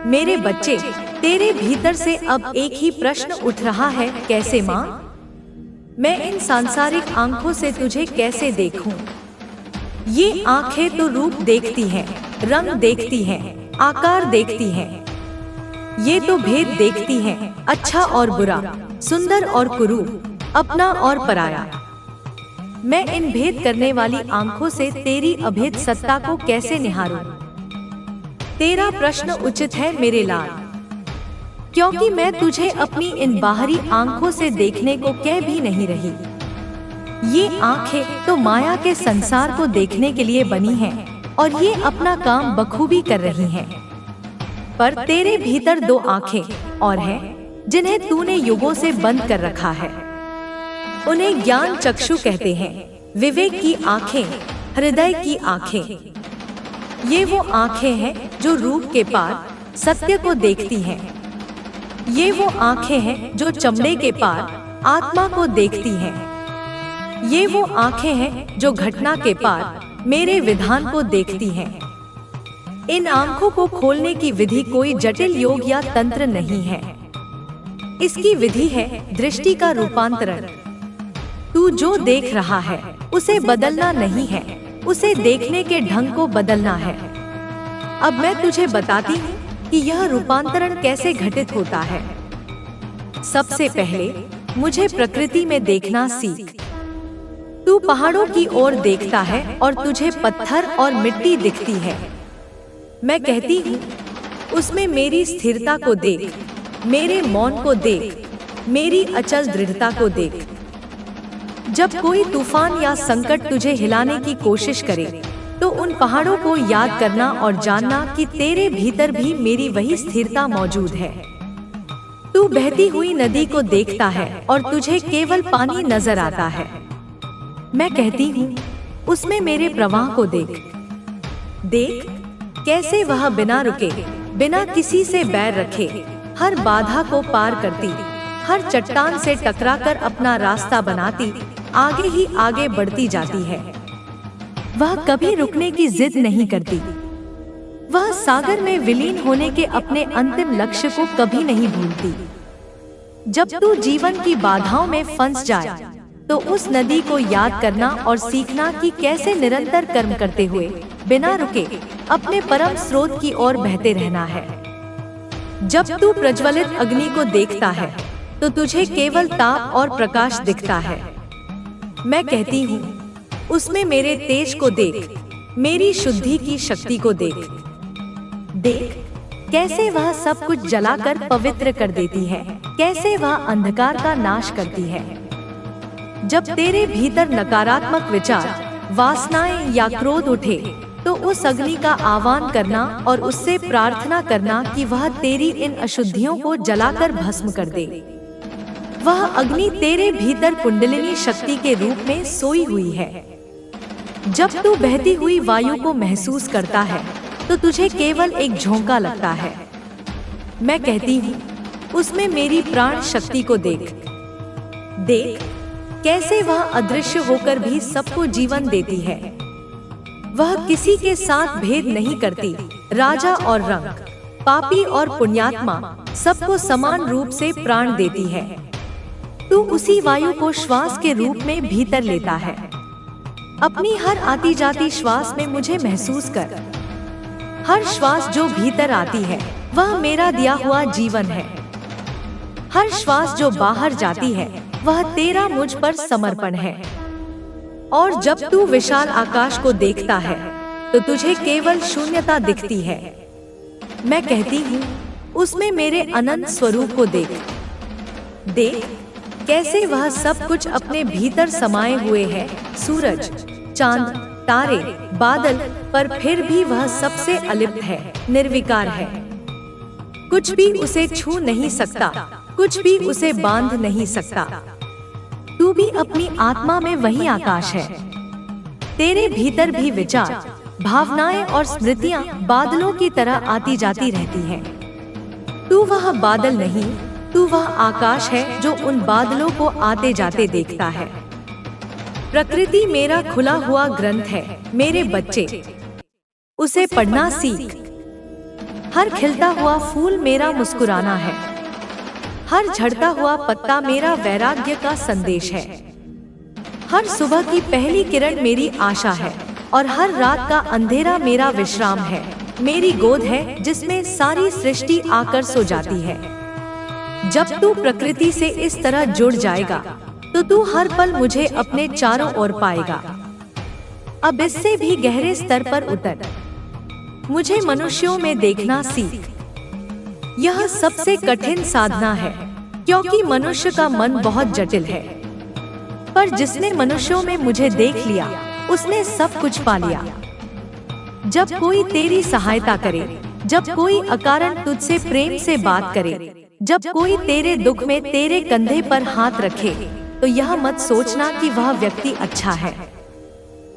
मेरे बच्चे, तेरे भीतर से अब एक ही प्रश्न उठ रहा है, कैसे माँ? मैं इन सांसारिक आंखों से तुझे कैसे देखूं? ये आंखें तो रूप देखती हैं, रंग देखती हैं, आकार देखती हैं। ये तो भेद देखती हैं, अच्छा और बुरा, सुंदर और कुरूप, अपना और पराया। मैं इन भेद करने वाली आंखों से तेरी अभेद सत्ता को कैसे निहारूं? तेरा प्रश्न उचित है मेरे लाल, क्योंकि मैं तुझे अपनी इन बाहरी आंखों से देखने को कह भी नहीं रही। ये आंखें तो माया के संसार को देखने के लिए बनी हैं और ये अपना काम बखूबी कर रही हैं। पर तेरे भीतर दो आंखें और हैं जिन्हें तूने युगों से बंद कर रखा है। उन्हें ज्ञान चक्षु कहते हैं, विवेक की आंखें, हृदय की आंखें। ये वो आंखें हैं जो रूप के पार सत्य को देखती हैं। ये वो आंखें हैं जो चमड़े के पार आत्मा को देखती हैं। ये वो आंखें हैं जो घटना के पार मेरे विधान को देखती हैं। इन आंखों को खोलने की विधि कोई जटिल योग या तंत्र नहीं है। इसकी विधि है दृष्टि का रूपांतरण। तू जो देख रहा है उसे बदलना नहीं है, उसे देखने के ढंग को बदलना है। अब मैं तुझे बताती हूँ कि यह रूपांतरण कैसे घटित होता है। सबसे पहले मुझे प्रकृति में देखना सीख। तू पहाड़ों की ओर देखता है और तुझे पत्थर और मिट्टी दिखती है। मैं कहती हूँ उसमें मेरी स्थिरता को देख, मेरे मौन को देख, मेरी अचल दृढ़ता को देख। जब कोई तूफान या संकट तुझे हिलाने की कोशिश करे तो उन पहाड़ों को याद करना और जानना कि तेरे भीतर भी मेरी वही स्थिरता मौजूद है। तू बहती हुई नदी को देखता है और तुझे केवल पानी नजर आता है। मैं कहती हूँ उसमें मेरे प्रवाह को देख। देख कैसे वह बिना रुके, बिना किसी से बैर रखे, हर बाधा को पार करती, हर चट्टान से टकराकर अपना रास्ता बनाती आगे ही आगे बढ़ती जाती है। वह कभी रुकने की जिद नहीं करती। वह सागर में विलीन होने के अपने अंतिम लक्ष्य को कभी नहीं भूलती। जब तू जीवन की बाधाओं में फंस जाए तो उस नदी को याद करना और सीखना कि कैसे निरंतर कर्म करते हुए बिना रुके अपने परम स्रोत की ओर बहते रहना है। जब तू प्रज्वलित अग्नि को देखता है तो तुझे केवल ताप और प्रकाश दिखता है। मैं कहती हूँ उसमें मेरे तेज को देख, मेरी शुद्धि की शक्ति को देख। देख कैसे वह सब कुछ जलाकर पवित्र कर देती है, कैसे वह अंधकार का नाश करती है। जब तेरे भीतर नकारात्मक विचार, वासनाएं या क्रोध उठे तो उस अग्नि का आह्वान करना और उससे प्रार्थना करना कि वह तेरी इन अशुद्धियों को जलाकर भस्म कर दे। वह अग्नि तेरे भीतर कुंडलिनी शक्ति के रूप में सोई हुई है। जब तू बहती हुई वायु को महसूस करता है तो तुझे केवल एक झोंका लगता है। मैं कहती हूँ उसमें मेरी प्राण शक्ति को देख। देख कैसे वह अदृश्य होकर भी सबको जीवन देती है। वह किसी के साथ भेद नहीं करती, राजा और रंग, पापी और पुण्यात्मा सबको समान रूप से प्राण देती है। तू उसी वायु को श्वास के रूप में भीतर लेता है। अपनी हर आती जाती श्वास में मुझे महसूस कर। हर श्वास जो भीतर आती है वह मेरा दिया हुआ जीवन है। हर श्वास जो बाहर जाती है वह तेरा मुझ पर समर्पण है। और जब तू विशाल आकाश को देखता है तो तुझे केवल शून्यता दिखती है। मैं कहती हूँ उसमें मेरे अनंत स्वरूप को देख। देख कैसे वह सब कुछ अपने भीतर समाये हुए है। सूरज, चांद, तारे, बादल, पर फिर भी वह सबसे अलिप्त है, निर्विकार है। कुछ भी उसे छू नहीं सकता, कुछ भी उसे बांध नहीं सकता। तू भी अपनी आत्मा में वही आकाश है। तेरे भीतर भी विचार, भावनाएं और स्मृतियां बादलों की तरह आती जाती रहती हैं। तू वह बादल नहीं, तू वह आकाश है जो उन बादलों को आते जाते देखता है। प्रकृति मेरा खुला हुआ ग्रंथ है मेरे बच्चे, उसे पढ़ना सीख। हर खिलता हुआ फूल मेरा मुस्कुराना है। हर झड़ता हुआ पत्ता मेरा वैराग्य का संदेश है। हर सुबह की पहली किरण मेरी आशा है और हर रात का अंधेरा मेरा विश्राम है। मेरी गोद है जिसमें सारी सृष्टि आकर सो जाती है। जब तू प्रकृति से इस तरह जुड़ जाएगा तो तू हर पल मुझे अपने चारों ओर पाएगा। अब इससे भी गहरे स्तर पर उतर, मुझे मनुष्यों में देखना सीख। यह सबसे कठिन साधना है क्योंकि मनुष्य का मन बहुत जटिल है। पर जिसने मनुष्यों में मुझे देख लिया उसने सब कुछ पा लिया। जब कोई तेरी सहायता करे, जब कोई अकारण तुझसे प्रेम से बात करे, जब कोई तेरे दुख में तेरे कंधे पर हाथ रखे, तो यह मत सोचना कि वह व्यक्ति अच्छा है।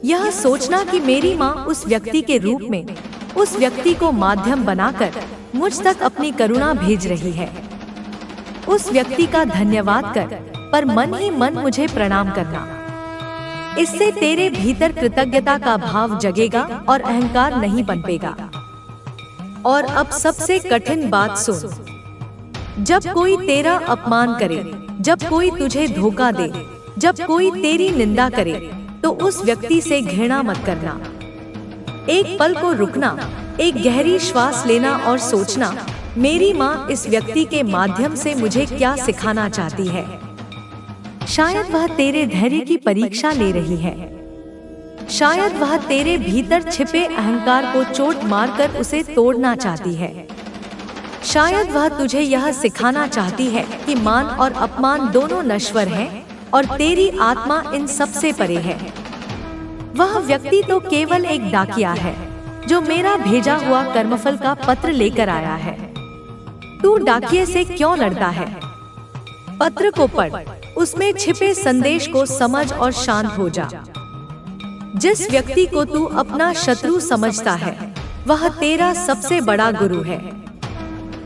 यह सोचना कि मेरी माँ उस व्यक्ति के रूप में उस व्यक्ति को माध्यम बनाकर मुझ तक अपनी करुणा भेज रही है। उस व्यक्ति का धन्यवाद कर, पर मन ही मन मुझे प्रणाम करना। इससे तेरे भीतर कृतज्ञता का भाव जगेगा और अहंकार नहीं पनपेगा। और अब सबसे कठिन बात सुन, जब कोई तेरा अपमान करे, जब कोई तुझे धोखा दे, जब कोई तेरी निंदा करे, तो उस व्यक्ति से घृणा मत करना। एक पल को रुकना, एक गहरी श्वास लेना और सोचना, मेरी माँ इस व्यक्ति के माध्यम से मुझे क्या सिखाना चाहती है। शायद वह तेरे धैर्य की परीक्षा ले रही है। शायद वह तेरे भीतर छिपे अहंकार को चोट मारकर उसे तोड़ना चाहती है। शायद वह तुझे यह सिखाना चाहती है कि मान और अपमान दोनों नश्वर हैं और तेरी आत्मा इन सब से परे है। वह व्यक्ति तो केवल एक डाकिया है जो मेरा भेजा हुआ कर्मफल का पत्र लेकर आया है। तू डाकिये से क्यों लड़ता है? पत्र को पढ़, उसमें छिपे संदेश को समझ और शांत हो जा। जिस व्यक्ति को तू अपना शत्रु समझता है वह तेरा सबसे बड़ा गुरु है,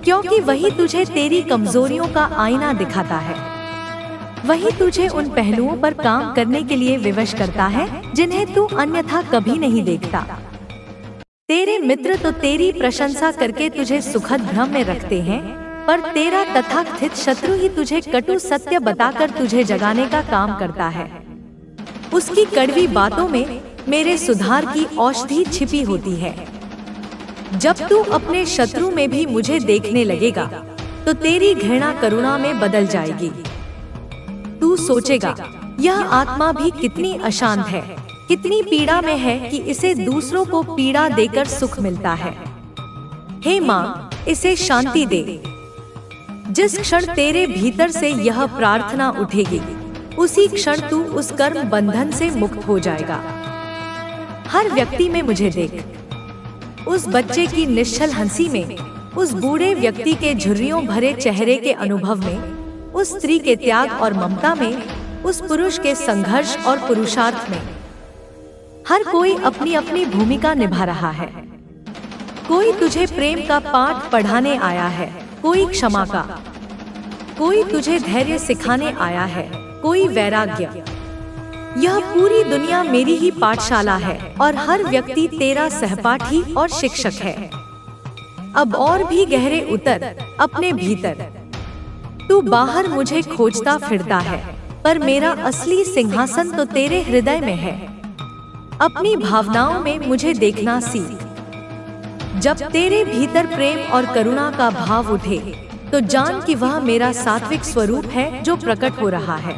क्योंकि वही तुझे तेरी कमजोरियों का आईना दिखाता है। वही तुझे उन पहलुओं पर काम करने के लिए विवश करता है जिन्हें तू अन्यथा कभी नहीं देखता। तेरे मित्र तो तेरी प्रशंसा करके तुझे सुखद भ्रम में रखते हैं, पर तेरा तथाकथित शत्रु ही तुझे कटु सत्य बताकर तुझे जगाने का काम करता है। उसकी कड़वी बातों में मेरे सुधार की औषधि छिपी होती है। जब तू अपने शत्रु में भी मुझे देखने लगेगा तो तेरी घृणा करुणा में बदल जाएगी। तू सोचेगा, यह आत्मा भी कितनी अशांत है, कितनी पीड़ा में है कि इसे दूसरों को पीड़ा देकर सुख मिलता है। हे माँ, इसे शांति दे। जिस क्षण तेरे भीतर से यह प्रार्थना उठेगी उसी क्षण तू उस कर्म बंधन से मुक्त हो जाएगा। हर व्यक्ति में मुझे देख, उस बच्चे की निश्चल हंसी में, उस बूढ़े व्यक्ति के झुर्रियों भरे चेहरे के अनुभव में, उस स्त्री के त्याग और ममता में, उस पुरुष के संघर्ष और पुरुषार्थ में। हर कोई अपनी अपनी भूमिका निभा रहा है। कोई तुझे प्रेम का पाठ पढ़ाने आया है, कोई क्षमा का, कोई तुझे धैर्य सिखाने आया है, कोई वैराग्य। यह पूरी दुनिया मेरी ही पाठशाला है और हर व्यक्ति तेरा सहपाठी और शिक्षक है। अब और भी गहरे उतर अपने भीतर। तू बाहर मुझे खोजता फिरता है, पर मेरा असली सिंहासन तो तेरे हृदय में है। अपनी भावनाओं में मुझे देखना सीख। जब तेरे भीतर प्रेम और करुणा का भाव उठे, तो जान कि वह मेरा सात्विक स्वरूप है जो प्रकट हो रहा है।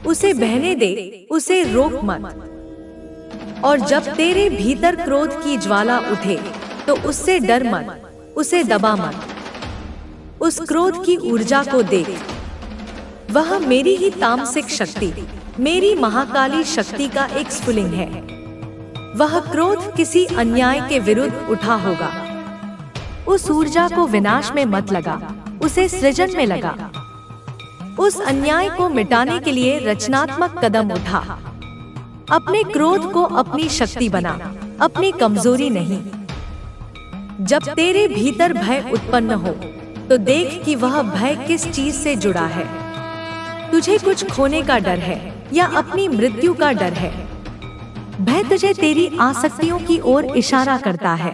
उसे बहने दे, उसे रोक मत। और जब तेरे भीतर क्रोध की ज्वाला उठे, तो उससे डर मत, उसे दबा मत। उस क्रोध की ऊर्जा को देख। वह मेरी ही तामसिक शक्ति, मेरी महाकाली शक्ति का एक स्फुलिंग है। वह क्रोध किसी अन्याय के विरुद्ध उठा होगा। उस ऊर्जा को विनाश में मत लगा, उसे सृजन में लगा। उस अन्याय को मिटाने के लिए रचनात्मक कदम उठा। अपने क्रोध को अपनी शक्ति बना, अपनी कमजोरी नहीं। जब तेरे भीतर भय उत्पन्न हो, तो देख कि वह भय किस चीज से जुड़ा है। तुझे कुछ खोने का डर है या अपनी मृत्यु का डर है। भय तुझे तेरी आसक्तियों की ओर इशारा करता है।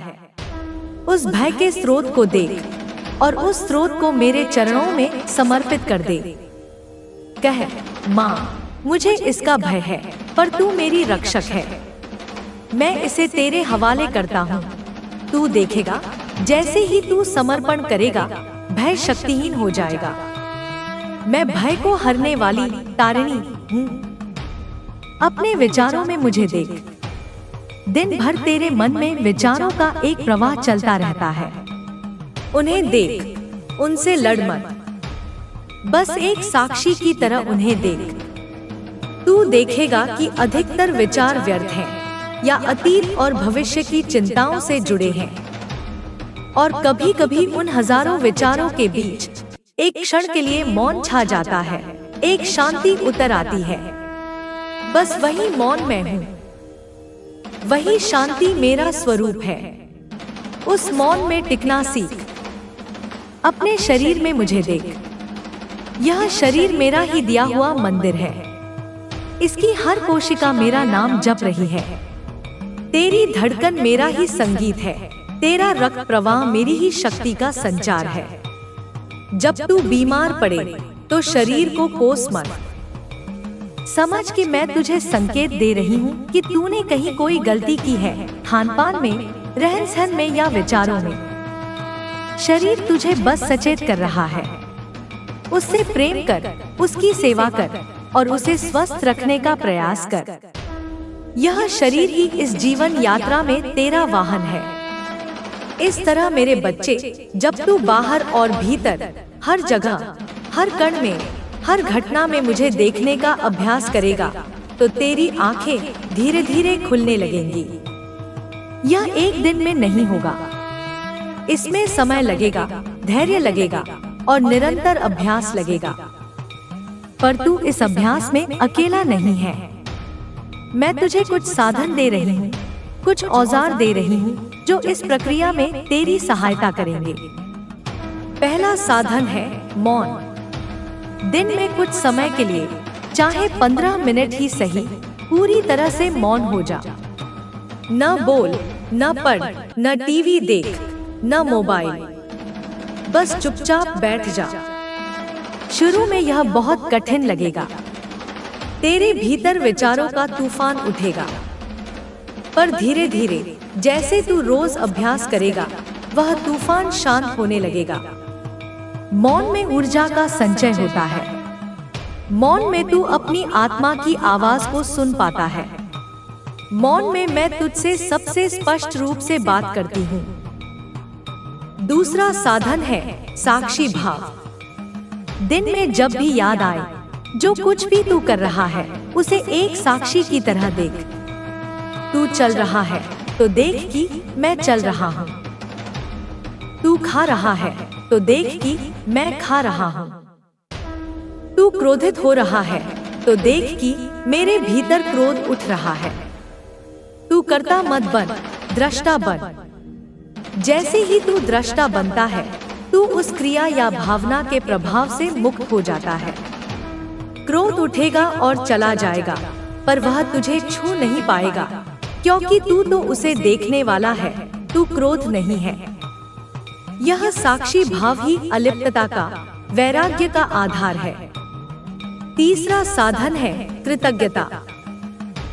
उस भय के स्रोत को देख और उस स्रोत को मेरे चरणों में समर्पित कर दे। कह, माँ, मुझे इसका भय है, पर तू मेरी रक्षक है। मैं इसे तेरे हवाले करता हूँ। तू देखेगा, जैसे ही तू समर्पण करेगा, भय शक्तिहीन हो जाएगा। मैं भय को हरने वाली तारिणी हूँ। अपने विचारों में मुझे देख। दिन भर तेरे मन में विचारों का एक प्रवाह चलता रहता है। उन्हें देख, उनसे लड़ मत। बस एक साक्षी की तरह उन्हें देख। तू देखेगा कि अधिकतर विचार व्यर्थ हैं या अतीत और भविष्य की चिंताओं से जुड़े हैं। और कभी कभी उन हजारों विचारों के बीच एक क्षण के लिए मौन छा जाता है, एक शांति उतर आती है। बस वही मौन मैं हूँ, वही शांति मेरा स्वरूप है। उस मौन में टिकना सीख। अपने शरीर में मुझे देख। यह शरीर मेरा ही दिया हुआ मंदिर है। इसकी हर कोशिका मेरा नाम जप रही है। तेरी धड़कन मेरा ही संगीत है। तेरा रक्त प्रवाह मेरी ही शक्ति का संचार है। जब तू बीमार पड़े, तो शरीर को कोस मत। समझ कि मैं तुझे संकेत दे रही हूँ कि तूने कहीं कोई गलती की है, खानपान में, रहन सहन में या विचारों में। शरीर तुझे बस सचेत कर रहा है। उससे प्रेम कर, उसकी सेवा कर और उसे स्वस्थ रखने का प्रयास कर। यह शरीर ही इस जीवन यात्रा में तेरा वाहन है। इस तरह मेरे बच्चे, जब तू बाहर और भीतर, हर जगह, हर कण में, हर घटना में मुझे देखने का अभ्यास करेगा, तो तेरी आंखें धीरे धीरे खुलने लगेंगी। यह एक दिन में नहीं होगा। इसमें समय लगेगा, धैर्य लगेगा और निरंतर अभ्यास लगेगा। पर तू इस अभ्यास में अकेला नहीं है। मैं तुझे कुछ साधन दे रही हूँ, कुछ औजार दे रही हूँ जो इस प्रक्रिया में तेरी सहायता करेंगे। पहला साधन है मौन। दिन में कुछ समय के लिए, चाहे 15 मिनट ही सही, पूरी तरह से मौन हो जा। न बोल, न पढ़, न टीवी देख, न मोबाइल। बस चुपचाप बैठ जा। शुरू में यह बहुत कठिन लगेगा। तेरे भीतर विचारों का तूफान उठेगा। पर धीरे धीरे, जैसे तू रोज अभ्यास करेगा, वह तूफान शांत होने लगेगा। मौन में ऊर्जा का संचय होता है। मौन में तू अपनी आत्मा की आवाज को सुन पाता है। मौन में मैं तुझसे सबसे स्पष्ट रूप से बात करती हूँ। दूसरा साधन है साक्षी भाव। दिन में जब भी याद आए, जो कुछ भी तू कर रहा है, उसे एक साक्षी की तरह देख। तू चल रहा है, तो देख कि मैं चल रहा हूँ। तू खा रहा है, तो देख कि मैं खा रहा हूँ। तू क्रोधित हो रहा है, तो देख कि मेरे भीतर क्रोध उठ रहा है। तू कर्ता मत बन, दृष्टा बन। जैसे ही तू दृष्टा बनता है, तू उस क्रिया या भावना के प्रभाव से मुक्त हो जाता है। क्रोध उठेगा और चला जाएगा, पर वह तुझे छू नहीं पाएगा, क्योंकि तू तो उसे देखने वाला है, तू क्रोध नहीं है। यह साक्षी भाव ही अलिप्तता का, वैराग्य का आधार है। तीसरा साधन है कृतज्ञता।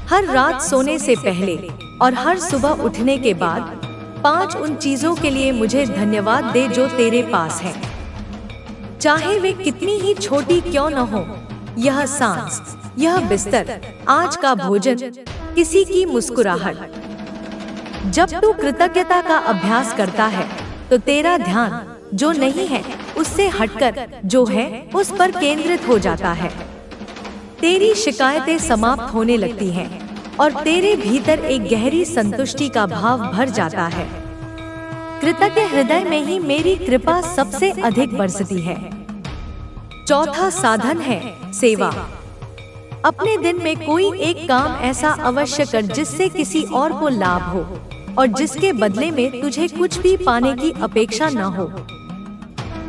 हर रात सोने से पहले और हर सुबह उठने के बाद 5 उन चीजों के लिए मुझे धन्यवाद दे जो तेरे पास है, चाहे वे कितनी ही छोटी क्यों न हो। यह सांस, यह बिस्तर, आज का भोजन, किसी की मुस्कुराहट। जब तू कृतज्ञता का अभ्यास करता है तो तेरा ध्यान जो नहीं है उससे हटकर जो है उस पर केंद्रित हो जाता है। तेरी शिकायतें समाप्त होने लगती हैं और तेरे भीतर एक गहरी संतुष्टि का भाव भर जाता है। कृतज्ञ हृदय में ही मेरी कृपा सबसे अधिक बरसती है। चौथा साधन है सेवा। अपने दिन में कोई एक काम ऐसा अवश्य कर जिससे किसी और को लाभ हो और जिसके बदले में तुझे कुछ भी पाने की अपेक्षा न हो।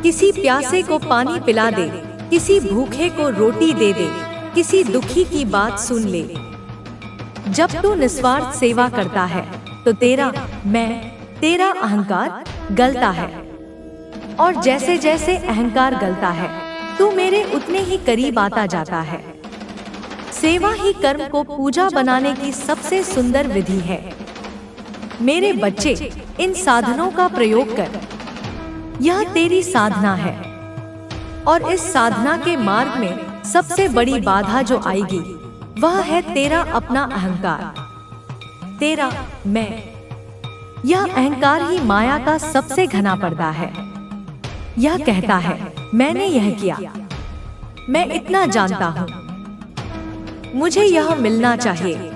किसी प्यासे को पानी पिला दे, किसी भूखे को रोटी दे दे, किसी दुखी की बात सुन ले। जब तू निस्वार्थ सेवा करता है तो तेरा तेरा अहंकार गलता है, और जैसे जैसे अहंकार गलता है तू मेरे उतने ही करीब आता जाता है। सेवा ही कर्म को पूजा बनाने की सबसे सुंदर विधि है। मेरे बच्चे, इन साधनों का प्रयोग कर। यह तेरी साधना है, और इस साधना के मार्ग में सबसे बड़ी बाधा जो आएगी वह है तेरा अपना अहंकार, तेरा मैं। यह अहंकार ही माया का सबसे घना पर्दा है। यह कहता है मैंने यह किया, मैं इतना जानता हूँ, मुझे यह मिलना चाहिए।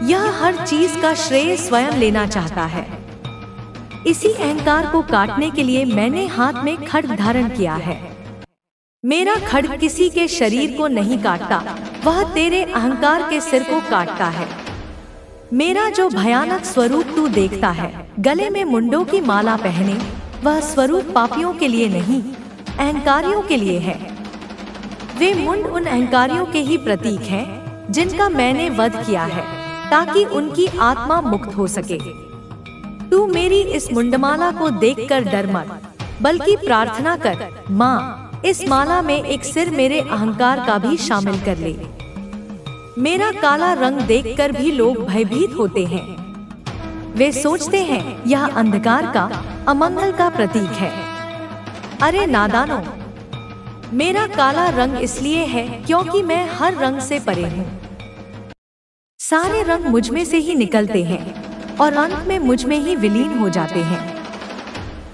यह हर चीज का श्रेय स्वयं लेना चाहता है। इसी अहंकार को काटने के लिए मैंने हाथ में खड्ग धारण किया है। मेरा खड्ग किसी के शरीर को नहीं काटता, वह तेरे अहंकार के सिर को काटता है। मेरा जो भयानक स्वरूप तू देखता है, गले में मुंडों की माला पहने, वह स्वरूप पापियों के लिए नहीं, अहंकारियों के लिए है। वे मुंड उन अहंकारियों के ही प्रतीक हैं जिनका मैंने वध किया है, ताकि उनकी आत्मा मुक्त हो सके। तू मेरी इस मुंडमाला को देखकर डर मत, बल्कि प्रार्थना कर, माँ, इस माला में एक सिर मेरे अहंकार का भी शामिल कर ले। मेरा काला रंग देखकर भी लोग भयभीत होते हैं। वे सोचते हैं यह अंधकार का, अमंगल का प्रतीक है। अरे नादानों, मेरा काला रंग इसलिए है क्योंकि मैं हर रंग से परे हूँ। सारे रंग मुझ में से ही निकलते हैं और अंत में मुझ में ही विलीन हो जाते हैं।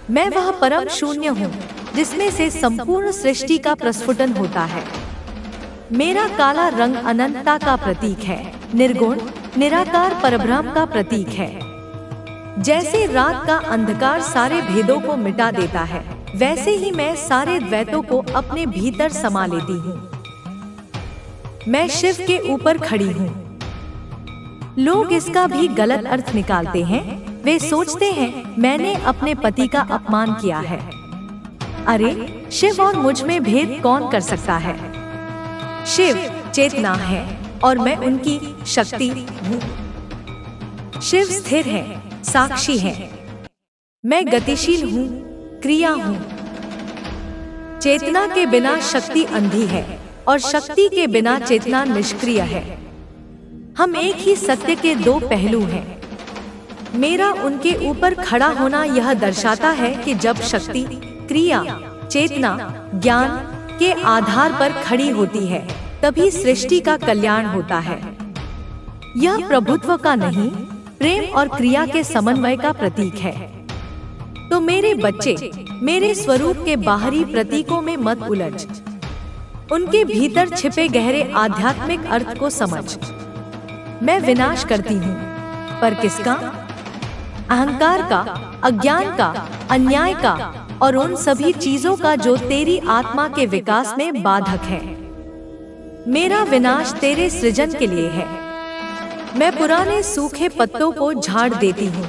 मैं वह परम शून्य हूँ जिसमें से संपूर्ण सृष्टि का प्रस्फुटन होता है। मेरा काला रंग अनंतता का प्रतीक है, निर्गुण निराकार परब्रह्म का प्रतीक है। जैसे रात का अंधकार सारे भेदों को मिटा देता है, वैसे ही मैं सारे द्वैतों को अपने भीतर समा लेती हूँ। मैं शिव के ऊपर खड़ी हूँ। लोग इसका भी गलत अर्थ निकालते हैं। वे सोचते हैं मैंने अपने पति का अपमान किया है। अरे, शिव और मुझ में भेद कौन कर सकता है? शिव चेतना है और मैं उनकी शक्ति हूँ। शिव स्थिर है, साक्षी है। मैं गतिशील हूँ, क्रिया हूँ। चेतना के बिना शक्ति अंधी है और शक्ति के बिना चेतना निष्क्रिय है। हम एक ही सत्य के दो पहलू हैं। मेरा उनके ऊपर खड़ा होना यह दर्शाता है कि जब शक्ति, क्रिया, चेतना, ज्ञान के आधार पर खड़ी होती है, तभी सृष्टि का कल्याण होता है। यह प्रभुत्व का नहीं, प्रेम और क्रिया के समन्वय का प्रतीक है। तो मेरे बच्चे, मेरे स्वरूप के बाहरी प्रतीकों में मत उलझ। उनके भीतर छिपे गहरे आध्यात्मिक अर्थ को समझ। मैं विनाश करती हूँ, पर किसका? अहंकार का, अज्ञान का, अन्याय का और उन सभी चीजों का जो तेरी आत्मा के विकास में बाधक है। मेरा विनाश तेरे सृजन के लिए है। मैं पुराने सूखे पत्तों को झाड़ देती हूँ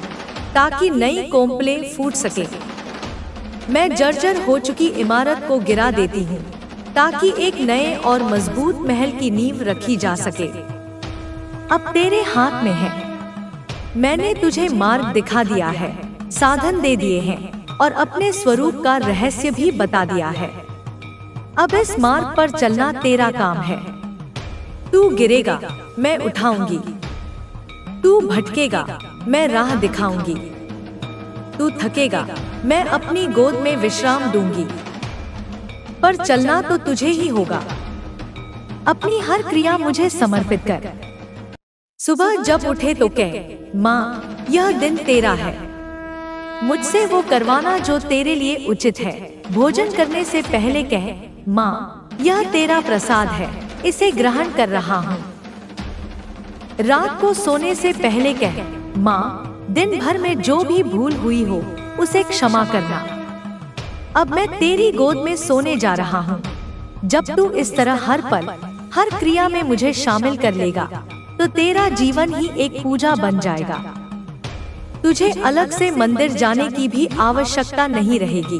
ताकि नई कोंपलें फूट सके। मैं जर्जर हो चुकी इमारत को गिरा देती हूँ ताकि एक नए और मजबूत महल की नींव रखी जा सके। अब तेरे हाथ में है। मैंने तुझे मार्ग दिखा दिया है, साधन दे दिए हैं, और अपने स्वरूप का रहस्य भी बता दिया है। अब इस मार्ग पर चलना तेरा काम है। तू गिरेगा, मैं उठाऊंगी। तू भटकेगा, मैं राह दिखाऊंगी। तू थकेगा, मैं अपनी गोद में विश्राम दूंगी। पर चलना तो तुझे ही होगा। अपनी हर क्रिया मुझे समर्पित कर। सुबह जब उठे तो कह, माँ यह दिन तेरा है। मुझसे वो करवाना जो तेरे लिए उचित है। भोजन करने से पहले कह, माँ यह तेरा प्रसाद है, इसे ग्रहण कर रहा हूँ। रात को सोने से पहले कह, माँ दिन भर में जो भी भूल हुई हो उसे क्षमा करना। अब मैं तेरी गोद में सोने जा रहा हूँ। जब तू इस तरह हर पल हर क्रिया में मुझे शामिल कर लेगा तो तेरा जीवन ही एक पूजा बन जाएगा। तुझे अलग से मंदिर जाने की भी आवश्यकता नहीं रहेगी।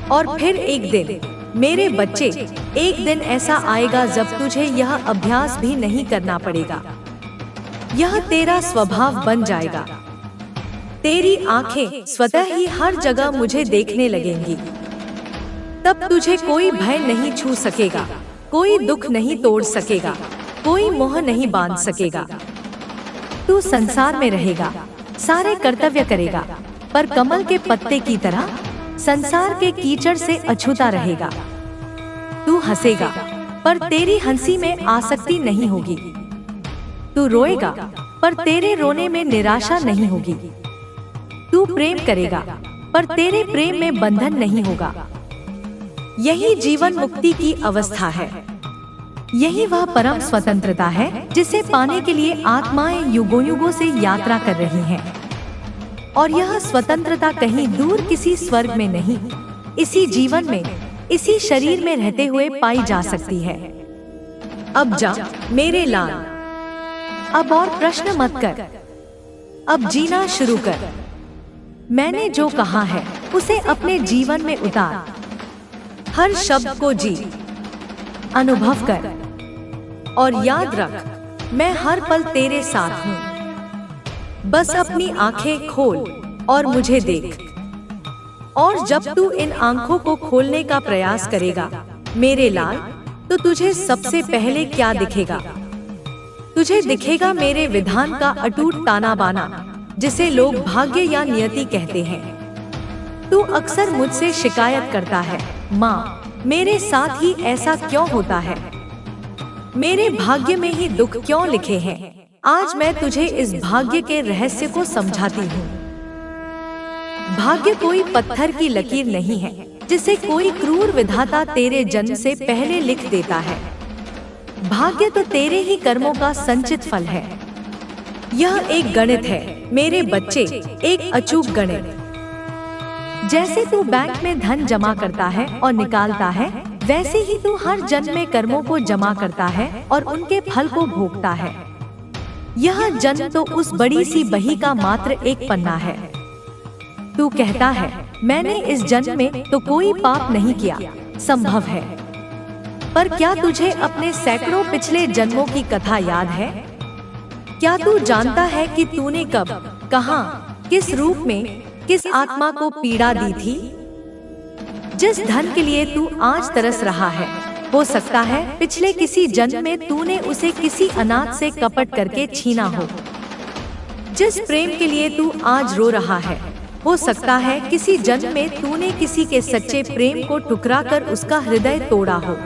और फिर एक दिन मेरे बच्चे, एक दिन ऐसा आएगा जब तुझे यह अभ्यास भी नहीं करना पड़ेगा। यह तेरा स्वभाव बन जाएगा। तेरी आंखें स्वतः ही हर जगह मुझे देखने लगेंगी। तब तुझे कोई भय नहीं छू सकेगा, कोई दुख नहीं तोड़ सकेगा, कोई मोह नहीं बांध सकेगा। तू संसार में रहेगा, सारे कर्तव्य करेगा, पर कमल के पत्ते की तरह संसार के कीचड़ से अछूता रहेगा। तू हंसेगा, पर तेरी हंसी में आसक्ति नहीं होगी। तू रोएगा, पर तेरे रोने में निराशा नहीं होगी। तू प्रेम करेगा, पर तेरे प्रेम में बंधन नहीं होगा। यही जीवन मुक्ति की अवस्था है। यही वह परम स्वतंत्रता है जिसे पाने के लिए आत्माएं युगों युगों से यात्रा कर रही हैं। और यह स्वतंत्रता कहीं दूर किसी स्वर्ग में नहीं, इसी जीवन में, इसी शरीर में रहते हुए पाई जा सकती है। अब जा मेरे लाल, अब और प्रश्न मत कर, अब जीना शुरू कर। मैंने जो कहा है उसे अपने जीवन में उतार। हर शब्द को जी, अनुभव कर और याद रख, मैं हर पल तेरे साथ हूँ। बस अपनी आंखें खोल और मुझे देख। और जब तू इन आंखों को खोलने का प्रयास करेगा मेरे लाल, तो तुझे सबसे पहले क्या दिखेगा? तुझे दिखेगा मेरे विधान का अटूट ताना बाना, जिसे लोग भाग्य या नियति कहते हैं। तू अक्सर मुझसे शिकायत करता है, माँ मेरे साथ ही ऐसा क्यों होता है? मेरे भाग्य में ही दुख क्यों लिखे हैं? आज मैं तुझे इस भाग्य के रहस्य को समझाती हूँ। भाग्य कोई पत्थर की लकीर नहीं है जिसे कोई क्रूर विधाता तेरे जन्म से पहले लिख देता है। भाग्य तो तेरे ही कर्मों का संचित फल है। यह एक गणित है मेरे बच्चे, एक अचूक गणित। जैसे तू बैंक में धन जमा करता है और निकालता है, वैसे ही तू हर जन्म में कर्मों को जमा करता है और उनके फल को भोगता है। यह जन्म तो उस बड़ी सी बही का मात्र एक पन्ना है। तू कहता है, मैंने इस जन्म में तो कोई पाप नहीं किया, संभव है। पर क्या तुझे अपने सैकड़ों पिछले जन्मों की कथा याद है? क्या तू जानता है कि तूने कब, कहां, किस रूप में, किस आत्मा को पीड़ा दी थी? जिस धन के लिए तू आज तरस रहा है, हो सकता है पिछले किसी जन्म में तूने उसे किसी अनाथ से कपट करके छीना हो। जिस प्रेम के लिए तू आज रो रहा है, हो सकता है किसी जन्म में तूने किसी के सच्चे प्रेम को ठुकरा कर उसका हृदय तोड़ा हो।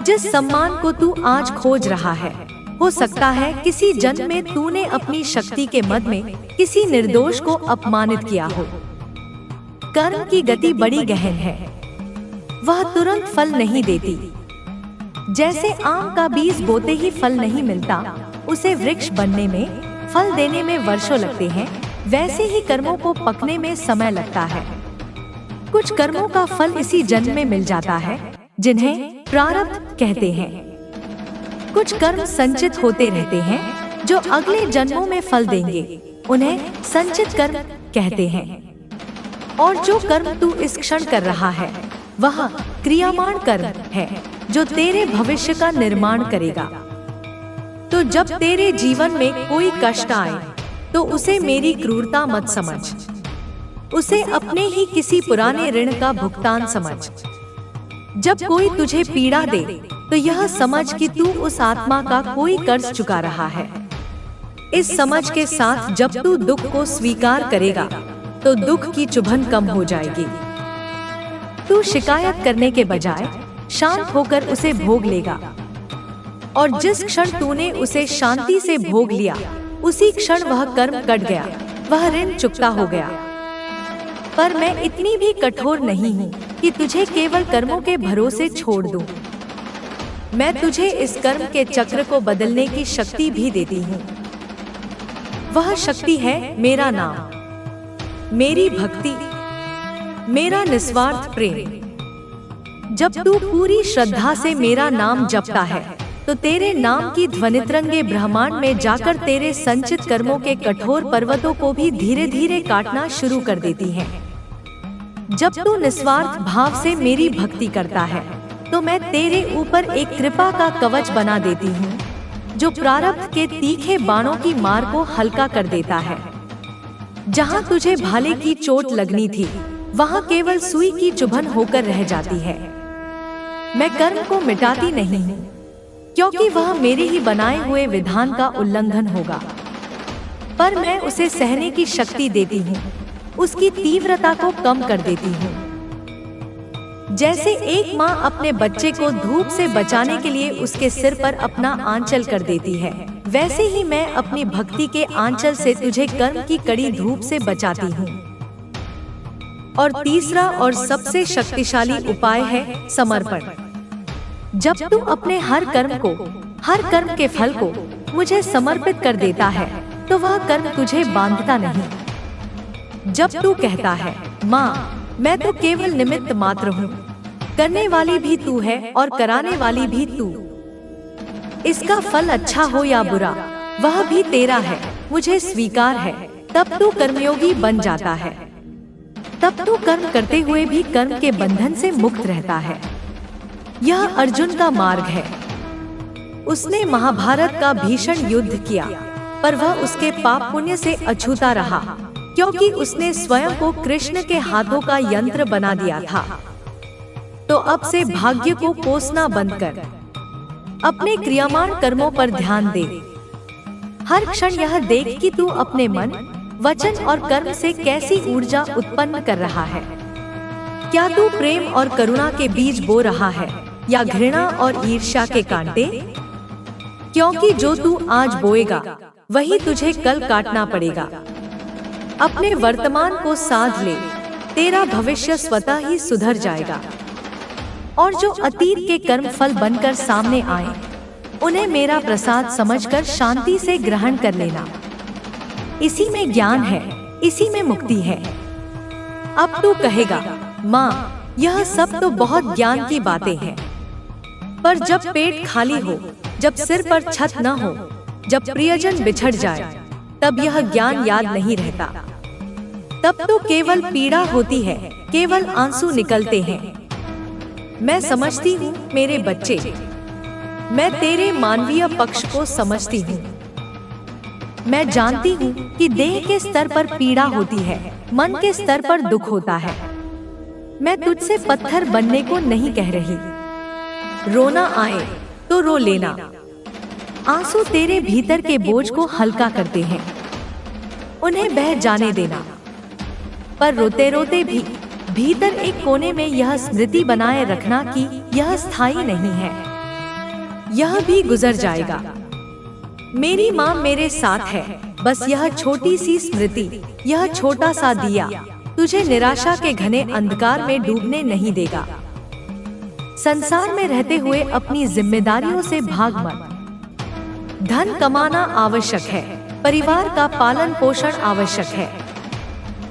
जिस सम्मान को तू आज खोज रहा है, हो सकता है किसी जन्म में तूने अपनी शक्ति के मद में किसी निर्दोष को अपमानित किया हो। कर्म की गति बड़ी गहन है, वह तुरंत फल नहीं देती। जैसे आम का बीज बोते ही फल नहीं मिलता, उसे वृक्ष बनने में, फल देने में वर्षों लगते हैं, वैसे ही कर्मों को पकने में समय लगता है। कुछ कर्मों का फल इसी जन्म में मिल जाता है, जिन्हें प्रारब्ध कहते हैं। कुछ कर्म संचित होते रहते हैं, जो अगले जन्मों में फल देंगे, उन्हें संचित कर्म कहते हैं। और जो कर्म तू इस क्षण कर रहा है, वह क्रियामान कर्म है, जो तेरे भविष्य का निर्माण करेगा। तो जब तेरे जीवन में कोई कष्ट आए, तो उसे मेरी क्रूरता मत समझ। उसे अपने ही किसी पुराने ऋण का भुगतान समझ। जब कोई तुझे पीड़ा दे तो यह समझ कि तू उस आत्मा का कोई कर्ज चुका रहा है। इस समझ के साथ जब तू दुख को स्वीकार करेगा तो दुख की चुभन कम हो जाएगी। तू शिकायत करने के बजाय शांत होकर उसे भोग लेगा, और जिस क्षण तूने उसे शांति से भोग लिया उसी क्षण वह कर्म कट गया, वह ऋण चुकता हो गया। पर मैं इतनी भी कठोर नहीं हूँ कि तुझे केवल कर्मों के भरोसे छोड़ दूं। मैं तुझे इस कर्म के चक्र को बदलने की शक्ति भी देती हूँ। वह शक्ति है मेरा नाम, मेरी भक्ति, मेरा निस्वार्थ प्रेम। जब तू पूरी श्रद्धा से मेरा नाम जपता है तो तेरे नाम की ध्वनितरंगे ब्रह्मांड में जाकर तेरे संचित कर्मों के कठोर पर्वतों को भी धीरे धीरे काटना शुरू कर देती हैं। जब तू निस्वार्थ भाव से मेरी भक्ति करता है तो मैं तेरे ऊपर एक कृपा का कवच बना देती हूँ, जो प्रारब्ध के तीखे बाणों की मार को हल्का कर देता है। जहाँ तुझे भाले की चोट लगनी थी वहाँ केवल सुई की चुभन होकर रह जाती है। मैं कर्म को मिटाती नहीं हूँ, क्योंकि वह मेरे ही बनाए हुए विधान का उल्लंघन होगा, पर मैं उसे सहने की शक्ति देती हूँ, उसकी तीव्रता को कम कर देती हूँ। जैसे एक माँ अपने बच्चे को धूप से बचाने के लिए उसके सिर पर अपना आंचल कर देती है, वैसे ही मैं अपनी भक्ति के आंचल से तुझे कर्म की कड़ी धूप से बचाती हूँ। और तीसरा और सबसे शक्तिशाली उपाय है समर्पण। जब तू अपने हर कर्म के फल को मुझे समर्पित कर देता है तो वह कर्म तुझे बांधता नहीं। जब तू कहता है माँ मैं तो केवल निमित्त मात्र हूँ, करने वाली भी तू है और कराने वाली भी तू, इसका फल अच्छा हो या बुरा वह भी तेरा है, मुझे स्वीकार है, तब तू कर्मयोगी बन जाता है। तब तू कर्म करते हुए भी कर्म के बंधन से मुक्त रहता है। यह अर्जुन का मार्ग है। उसने महाभारत का भीषण युद्ध किया, पर वह उसके पाप पुण्य से अछूता रहा, क्योंकि उसने स्वयं को कृष्ण के हाथों का यंत्र बना दिया था। तो अब से भाग्य को कोसना बंद कर, अपने क्रियामान कर्मों पर ध्यान दे। हर क्षण यह देख कि तू अपने मन, वचन और कर्म से कैसी ऊर्जा उत्पन्न कर रहा है। क्या तू प्रेम और करुणा के बीज बो रहा है या घृणा और ईर्ष्या के कांटे? क्योंकि जो तू आज बोएगा वही तुझे कल काटना पड़ेगा। अपने वर्तमान को साध ले, तेरा भविष्य स्वतः ही सुधर जाएगा। और जो अतीत के कर्म फल बनकर सामने आए उन्हें मेरा प्रसाद समझकर शांति से ग्रहण कर लेना। इसी में ज्ञान है, इसी में मुक्ति है। अब तू कहेगा माँ यह सब तो बहुत ज्ञान की बातें हैं, पर जब पेट खाली हो, जब सिर पर छत न हो, जब प्रियजन बिछड़ जाए, तब यह ज्ञान याद नहीं रहता। तब तो केवल पीड़ा होती है, केवल आंसू निकलते हैं। मैं समझती हूँ मेरे बच्चे, मैं तेरे मानवीय पक्ष को समझती हूँ। मैं जानती हूँ कि देह के स्तर पर पीड़ा होती है, मन के स्तर पर दुख होता है। मैं तुझसे पत्थर बनने को नहीं कह रही। रोना आए तो रो लेना। आंसू तेरे भीतर के बोझ को हल्का करते हैं, उन्हें बह जाने देना। पर रोते रोते भी भीतर एक कोने में यह स्मृति बनाए रखना कि यह स्थायी नहीं है, यह भी गुजर जाएगा। मेरी माँ मेरे साथ है, बस यह छोटी सी स्मृति, यह छोटा सा दिया तुझे निराशा के घने अंधकार में डूबने नहीं देगा। संसार में रहते हुए अपनी जिम्मेदारियों से भाग मत। धन कमाना आवश्यक है, परिवार का पालन पोषण आवश्यक है।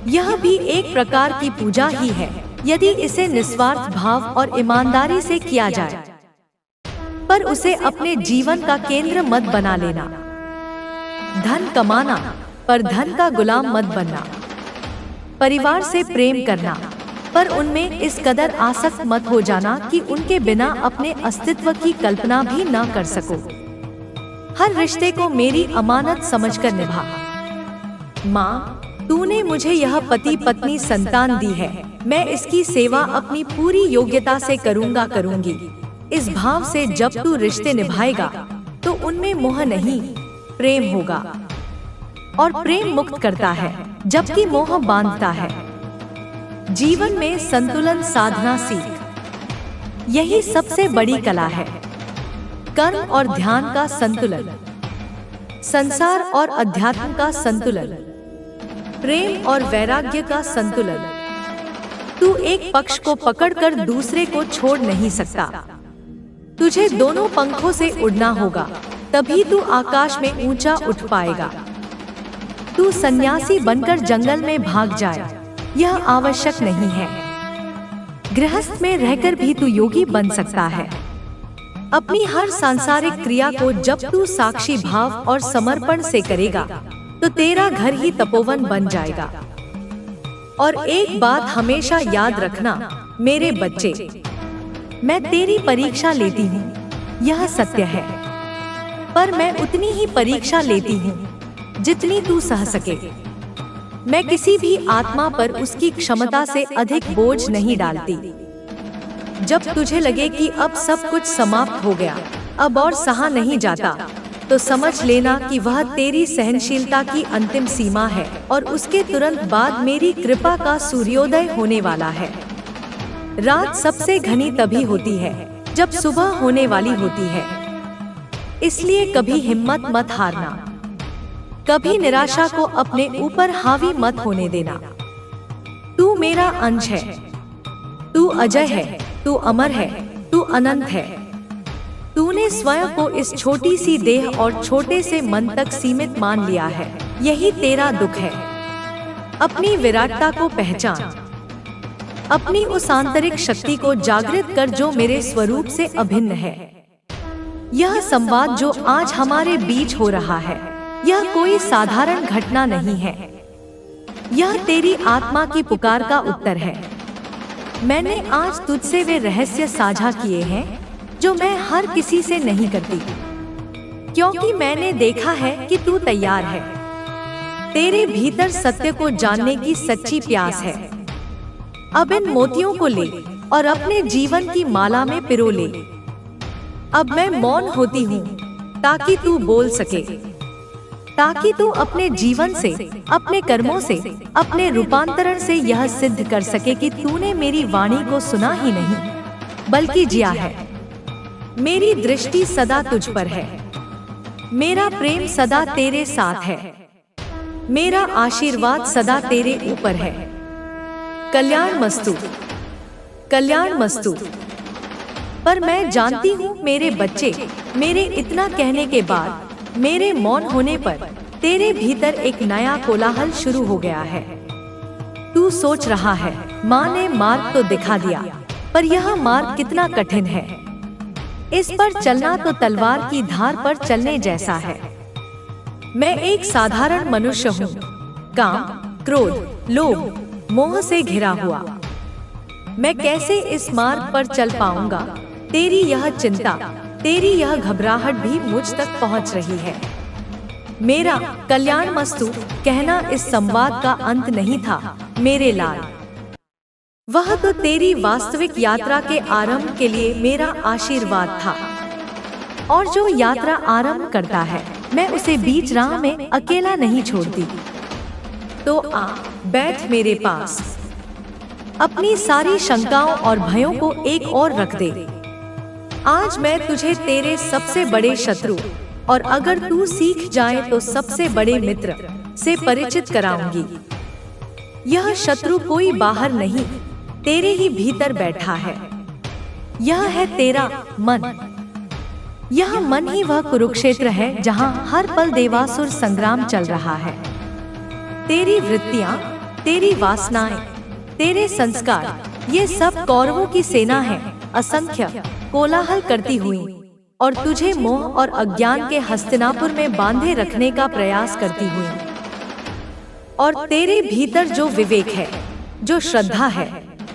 यह भी एक प्रकार की पूजा ही है, यदि इसे निस्वार्थ भाव और ईमानदारी से किया जाए। पर उसे अपने जीवन का केंद्र मत बना लेना। धन कमाना, पर धन का गुलाम मत बनना। परिवार से प्रेम करना, पर उनमें इस कदर आसक्त मत हो जाना कि उनके बिना अपने अस्तित्व की कल्पना भी न कर सको। हर रिश्ते को मेरी अमानत समझकर निभा। माँ, तूने मुझे यह पति पत्नी संतान दी है, मैं इसकी सेवा अपनी पूरी योग्यता से करूंगी। इस भाव से जब तू रिश्ते निभाएगा तो उनमें मोह नहीं, प्रेम होगा। और प्रेम मुक्त करता है, जबकि मोह बांधता है। जीवन में संतुलन साधना सीख, यही सबसे बड़ी कला है। कर्म और ध्यान का संतुलन, संसार और अध्यात्म का संतुलन, प्रेम और वैराग्य का संतुलन। तू एक पक्ष को पकड़कर दूसरे को छोड़ नहीं सकता। तुझे दोनों पंखों से उड़ना होगा, तभी तू आकाश में ऊंचा उठ पाएगा। तू सन्यासी बनकर जंगल में भाग जाए, यह आवश्यक नहीं है। गृहस्थ में रहकर भी तू योगी बन सकता है। अपनी हर सांसारिक क्रिया को जब तू साक्षी भाव और समर्पण से करेगा तो तेरा घर ही तपोवन बन जाएगा। और एक बात हमेशा याद रखना मेरे बच्चे, मैं तेरी परीक्षा लेती हूँ, यह सत्य है। पर मैं उतनी ही परीक्षा लेती हूँ जितनी तू सह सके। मैं किसी भी आत्मा पर उसकी क्षमता से अधिक बोझ नहीं डालती। जब तुझे लगे कि अब सब कुछ समाप्त हो गया, अब और सहा नहीं जाता, तो समझ लेना कि वह तेरी सहनशीलता की अंतिम सीमा है और उसके तुरंत बाद मेरी कृपा का सूर्योदय होने वाला है। रात सबसे घनी तभी होती है जब सुबह होने वाली होती है। इसलिए कभी हिम्मत मत हारना, कभी निराशा को अपने ऊपर हावी मत होने देना। तू मेरा अंश है, तू अजय है, तू अमर है, तू अनंत है। तूने स्वयं को इस छोटी सी देह और छोटे से मन तक सीमित मान लिया है, यही तेरा दुख है। अपनी विराटता को पहचान, अपनी उस आंतरिक शक्ति को जागृत कर जो मेरे स्वरूप से अभिन्न है। यह संवाद जो आज हमारे बीच हो रहा है, यह कोई साधारण घटना नहीं है। यह तेरी आत्मा की पुकार का उत्तर है। मैंने आज तुझसे वे रहस्य साझा किए हैं जो मैं हर किसी से नहीं करती, क्योंकि मैंने देखा है कि तू तैयार है। तेरे भीतर सत्य को जानने की सच्ची प्यास है। अब इन मोतियों को ले और अपने जीवन की माला में पिरो ले। अब मैं मौन होती हूँ ताकि तू बोल सके, ताकि तू अपने जीवन से, अपने कर्मों से, अपने रूपांतरण से यह सिद्ध कर सके कि तूने मेरी वाणी को सुना ही नहीं बल्कि जिया है। मेरी दृष्टि सदा तुझ पर है, मेरा प्रेम सदा तेरे साथ है, मेरा आशीर्वाद सदा तेरे ऊपर है। कल्याण मस्तु, कल्याण मस्तु। पर मैं जानती हूँ मेरे बच्चे, मेरे इतना कहने के बाद, मेरे मौन होने पर तेरे भीतर एक नया कोलाहल शुरू हो गया है। तू सोच रहा है, माँ ने मार्ग तो दिखा दिया, पर यह मार्ग कितना कठिन है। इस पर चलना तो तलवार की धार पर चलने जैसा है। मैं एक साधारण मनुष्य हूँ, काम, क्रोध, लोभ, मोह से घिरा हुआ। मैं कैसे इस मार्ग पर चल पाऊंगा? तेरी यह चिंता, तेरी यह घबराहट भी मुझ तक पहुँच रही है। मेरा कल्याण मस्तु कहना इस संवाद का अंत नहीं था मेरे लाल। वह तो तेरी वास्तविक यात्रा के आरंभ के लिए मेरा आशीर्वाद था। और जो यात्रा आरंभ करता है, मैं उसे बीच राह में अकेला नहीं छोड़ती। तो आ बैठ मेरे पास, अपनी सारी शंकाओं और भयों को एक और रख दे। आज मैं तुझे तेरे सबसे बड़े शत्रु और अगर तू सीख जाए तो सबसे बड़े मित्र से परिचित कराऊंगी। यह शत्रु कोई बाहर नहीं, तेरे ही भीतर बैठा है। यह है तेरा मन। यह मन ही वह कुरुक्षेत्र है जहाँ हर पल देवासुर संग्राम चल रहा है। तेरी वृत्तियाँ, तेरी वासनाएं, तेरे संस्कार, ये सब कौरवों की सेना है, असंख्य कोलाहल करती हुई, और तुझे मोह और अज्ञान के हस्तिनापुर में बांधे रखने का प्रयास करती हुई। और तेरे भीतर जो विवेक है, जो श्रद्धा है,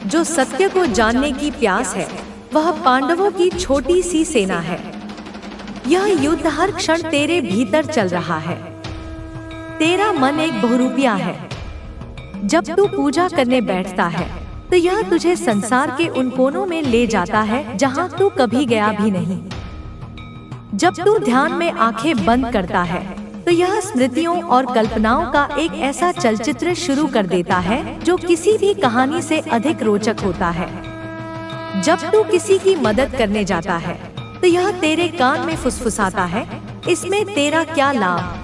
जो सत्य को जानने की प्यास है, वह पांडवों की छोटी सी सेना है। यह युद्ध हर क्षण तेरे भीतर चल रहा है। तेरा मन एक बहुरूपिया है, जब तू पूजा करने बैठता है तो यह तुझे संसार के उन कोनों में ले जाता है जहाँ तू कभी गया भी नहीं। जब तू ध्यान में आंखें बंद करता है तो यह स्मृतियों और कल्पनाओं का एक ऐसा चलचित्र शुरू कर देता है जो किसी भी कहानी से अधिक रोचक होता है। जब तू किसी की मदद करने जाता है तो यह तेरे कान में फुसफुसाता है, इसमें तेरा क्या लाभ,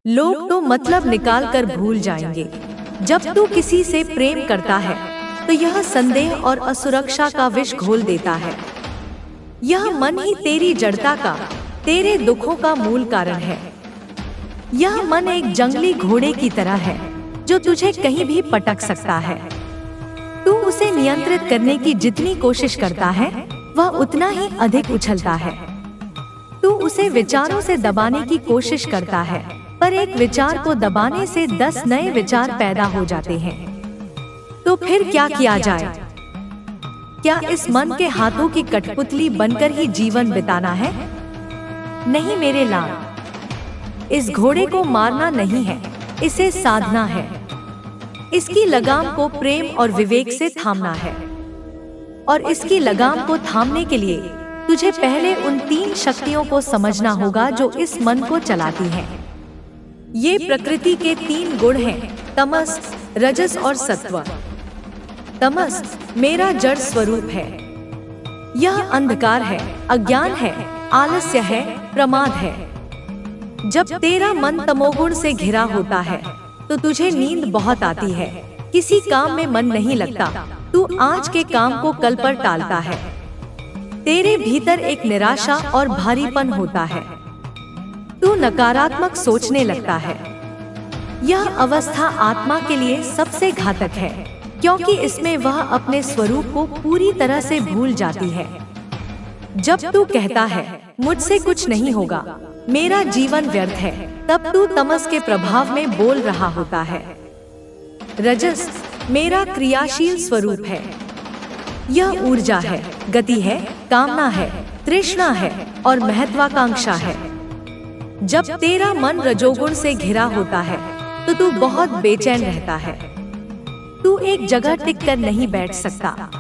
लोग तो मतलब निकाल कर भूल जाएंगे। जब तू किसी से प्रेम करता है तो यह संदेह और असुरक्षा का विष घोल देता है। यह मन ही तेरी जड़ता का, तेरे दुखों का मूल कारण है। यह मन एक जंगली घोड़े की तरह है जो तुझे कहीं भी पटक सकता है। तू उसे नियंत्रित करने की जितनी कोशिश करता है वह उतना ही अधिक उछलता है। तू उसे विचारों से दबाने की कोशिश करता है, पर एक विचार को दबाने से 10 नए विचार पैदा हो जाते हैं। तो फिर क्या किया जाए? क्या इस मन के हाथों की कठपुतली बनकर ही जीवन बिताना है? नहीं मेरे लाल, इस घोड़े को मारना नहीं है, इसे साधना है। इसकी लगाम को प्रेम और विवेक से थामना है। और इसकी लगाम को थामने के लिए तुझे पहले उन 3 शक्तियों को समझना होगा जो इस मन को चलाती हैं। ये प्रकृति के 3 गुण हैं, तमस, रजस और सत्व। तमस मेरा जड़ स्वरूप है। यह अंधकार है, अज्ञान है, आलस्य है, प्रमाद है। जब तेरा मन तमोगुण से घिरा होता है तो तुझे नींद बहुत आती है, किसी काम में मन नहीं लगता, तू आज के काम को कल पर टालता है। तेरे भीतर एक निराशा और भारीपन होता है, तू नकारात्मक सोचने लगता है। यह अवस्था आत्मा के लिए सबसे घातक है, क्योंकि इसमें वह अपने स्वरूप को पूरी तरह से भूल जाती है। जब तू कहता है मुझसे कुछ नहीं होगा, मेरा जीवन व्यर्थ है, तब तू तमस के प्रभाव में बोल रहा होता है। रजस मेरा क्रियाशील स्वरूप है। यह ऊर्जा है, गति है, कामना है, तृष्णा है और महत्वाकांक्षा है। जब तेरा मन रजोगुण से घिरा होता है तो तू बहुत बेचैन रहता है। तू एक जगह टिक कर नहीं बैठ सकता।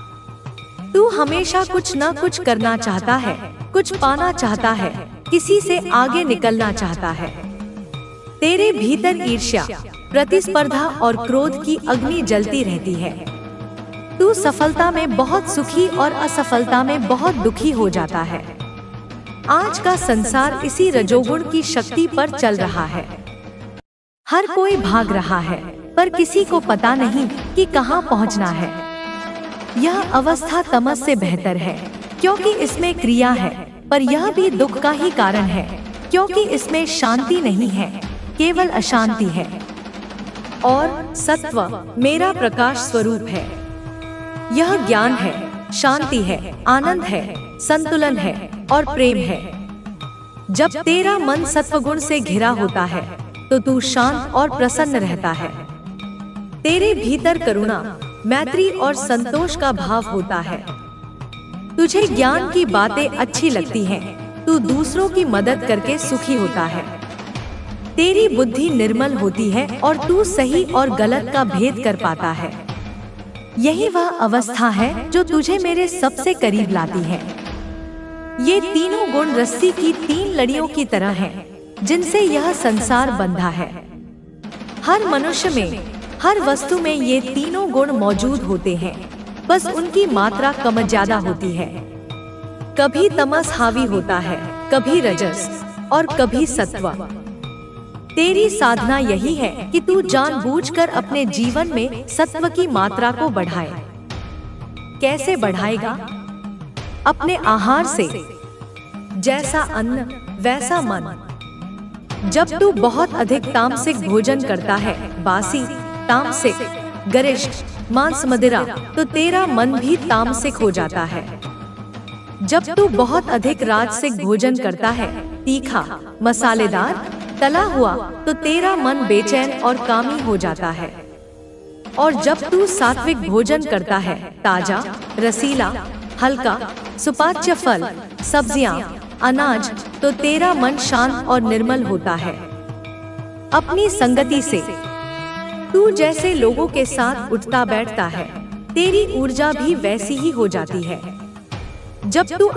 तू हमेशा कुछ न कुछ करना चाहता है, कुछ पाना चाहता है, किसी से आगे निकलना चाहता है। तेरे भीतर ईर्ष्या, प्रतिस्पर्धा और क्रोध की अग्नि जलती रहती है। तू सफलता में बहुत सुखी और असफलता में बहुत दुखी हो जाता है। आज का संसार इसी रजोगुण की शक्ति पर चल रहा है। हर कोई भाग रहा है, पर किसी को पता नहीं कि कहाँ पहुँचना है। यह अवस्था तमस से बेहतर है, क्योंकि इसमें क्रिया है, पर यह भी दुख का ही कारण है, क्योंकि इसमें शांति नहीं है, केवल अशांति है। और सत्व मेरा प्रकाश स्वरूप है। यह ज्ञान है, शांति है, आनंद है, संतुलन है और प्रेम है। जब तेरा मन सत्वगुण से घिरा होता है तो तू शांत और प्रसन्न रहता है। तेरे भीतर करुणा, मैत्री और संतोष का भाव होता है। तुझे ज्ञान की बातें अच्छी लगती हैं, तू दूसरों की मदद करके सुखी होता है। तेरी बुद्धि निर्मल होती है और तू सही और गलत का भेद कर पाता है। यही वह अवस्था है जो तुझे मेरे सबसे करीब लाती है। ये तीनों गुण रस्सी की 3 लड़ियों की तरह हैं, जिनसे यह संसार बंधा है। हर मनुष्य में, हर वस्तु में ये तीनों गुण मौजूद होते हैं, बस उनकी मात्रा कम ज्यादा होती है। कभी तमस हावी होता है, कभी रजस और कभी सत्व। तेरी साधना यही है कि तू जानबूझकर अपने जीवन में सत्व की मात्रा को बढ़ाए। कैसे बढ़ाएगा? अपने आहार से। जैसा अन्न वैसा मन। जब तू बहुत अधिक तामसिक भोजन करता है, बासी, तामसिक, गरिष्ठ, मांस मदिरा, तो तेरा मन भी तामसिक हो जाता है। जब तू बहुत अधिक राजसिक भोजन करता है, तीखा, मसालेदार, तला हुआ, तो तेरा मन बेचैन और कामी हो जाता है। और जब तू सात्विक भोजन करता है, ताजा, रसीला, हल्का, सुपाच्य फल, सब्जियां, अनाज, तो तेरा मन शांत और निर्मल होता है। अपनी संगति से तू जैसे लोगों के साथ उठता बैठता है, तेरी ऊर्जा भी वैसी ही हो जाती है। जब तू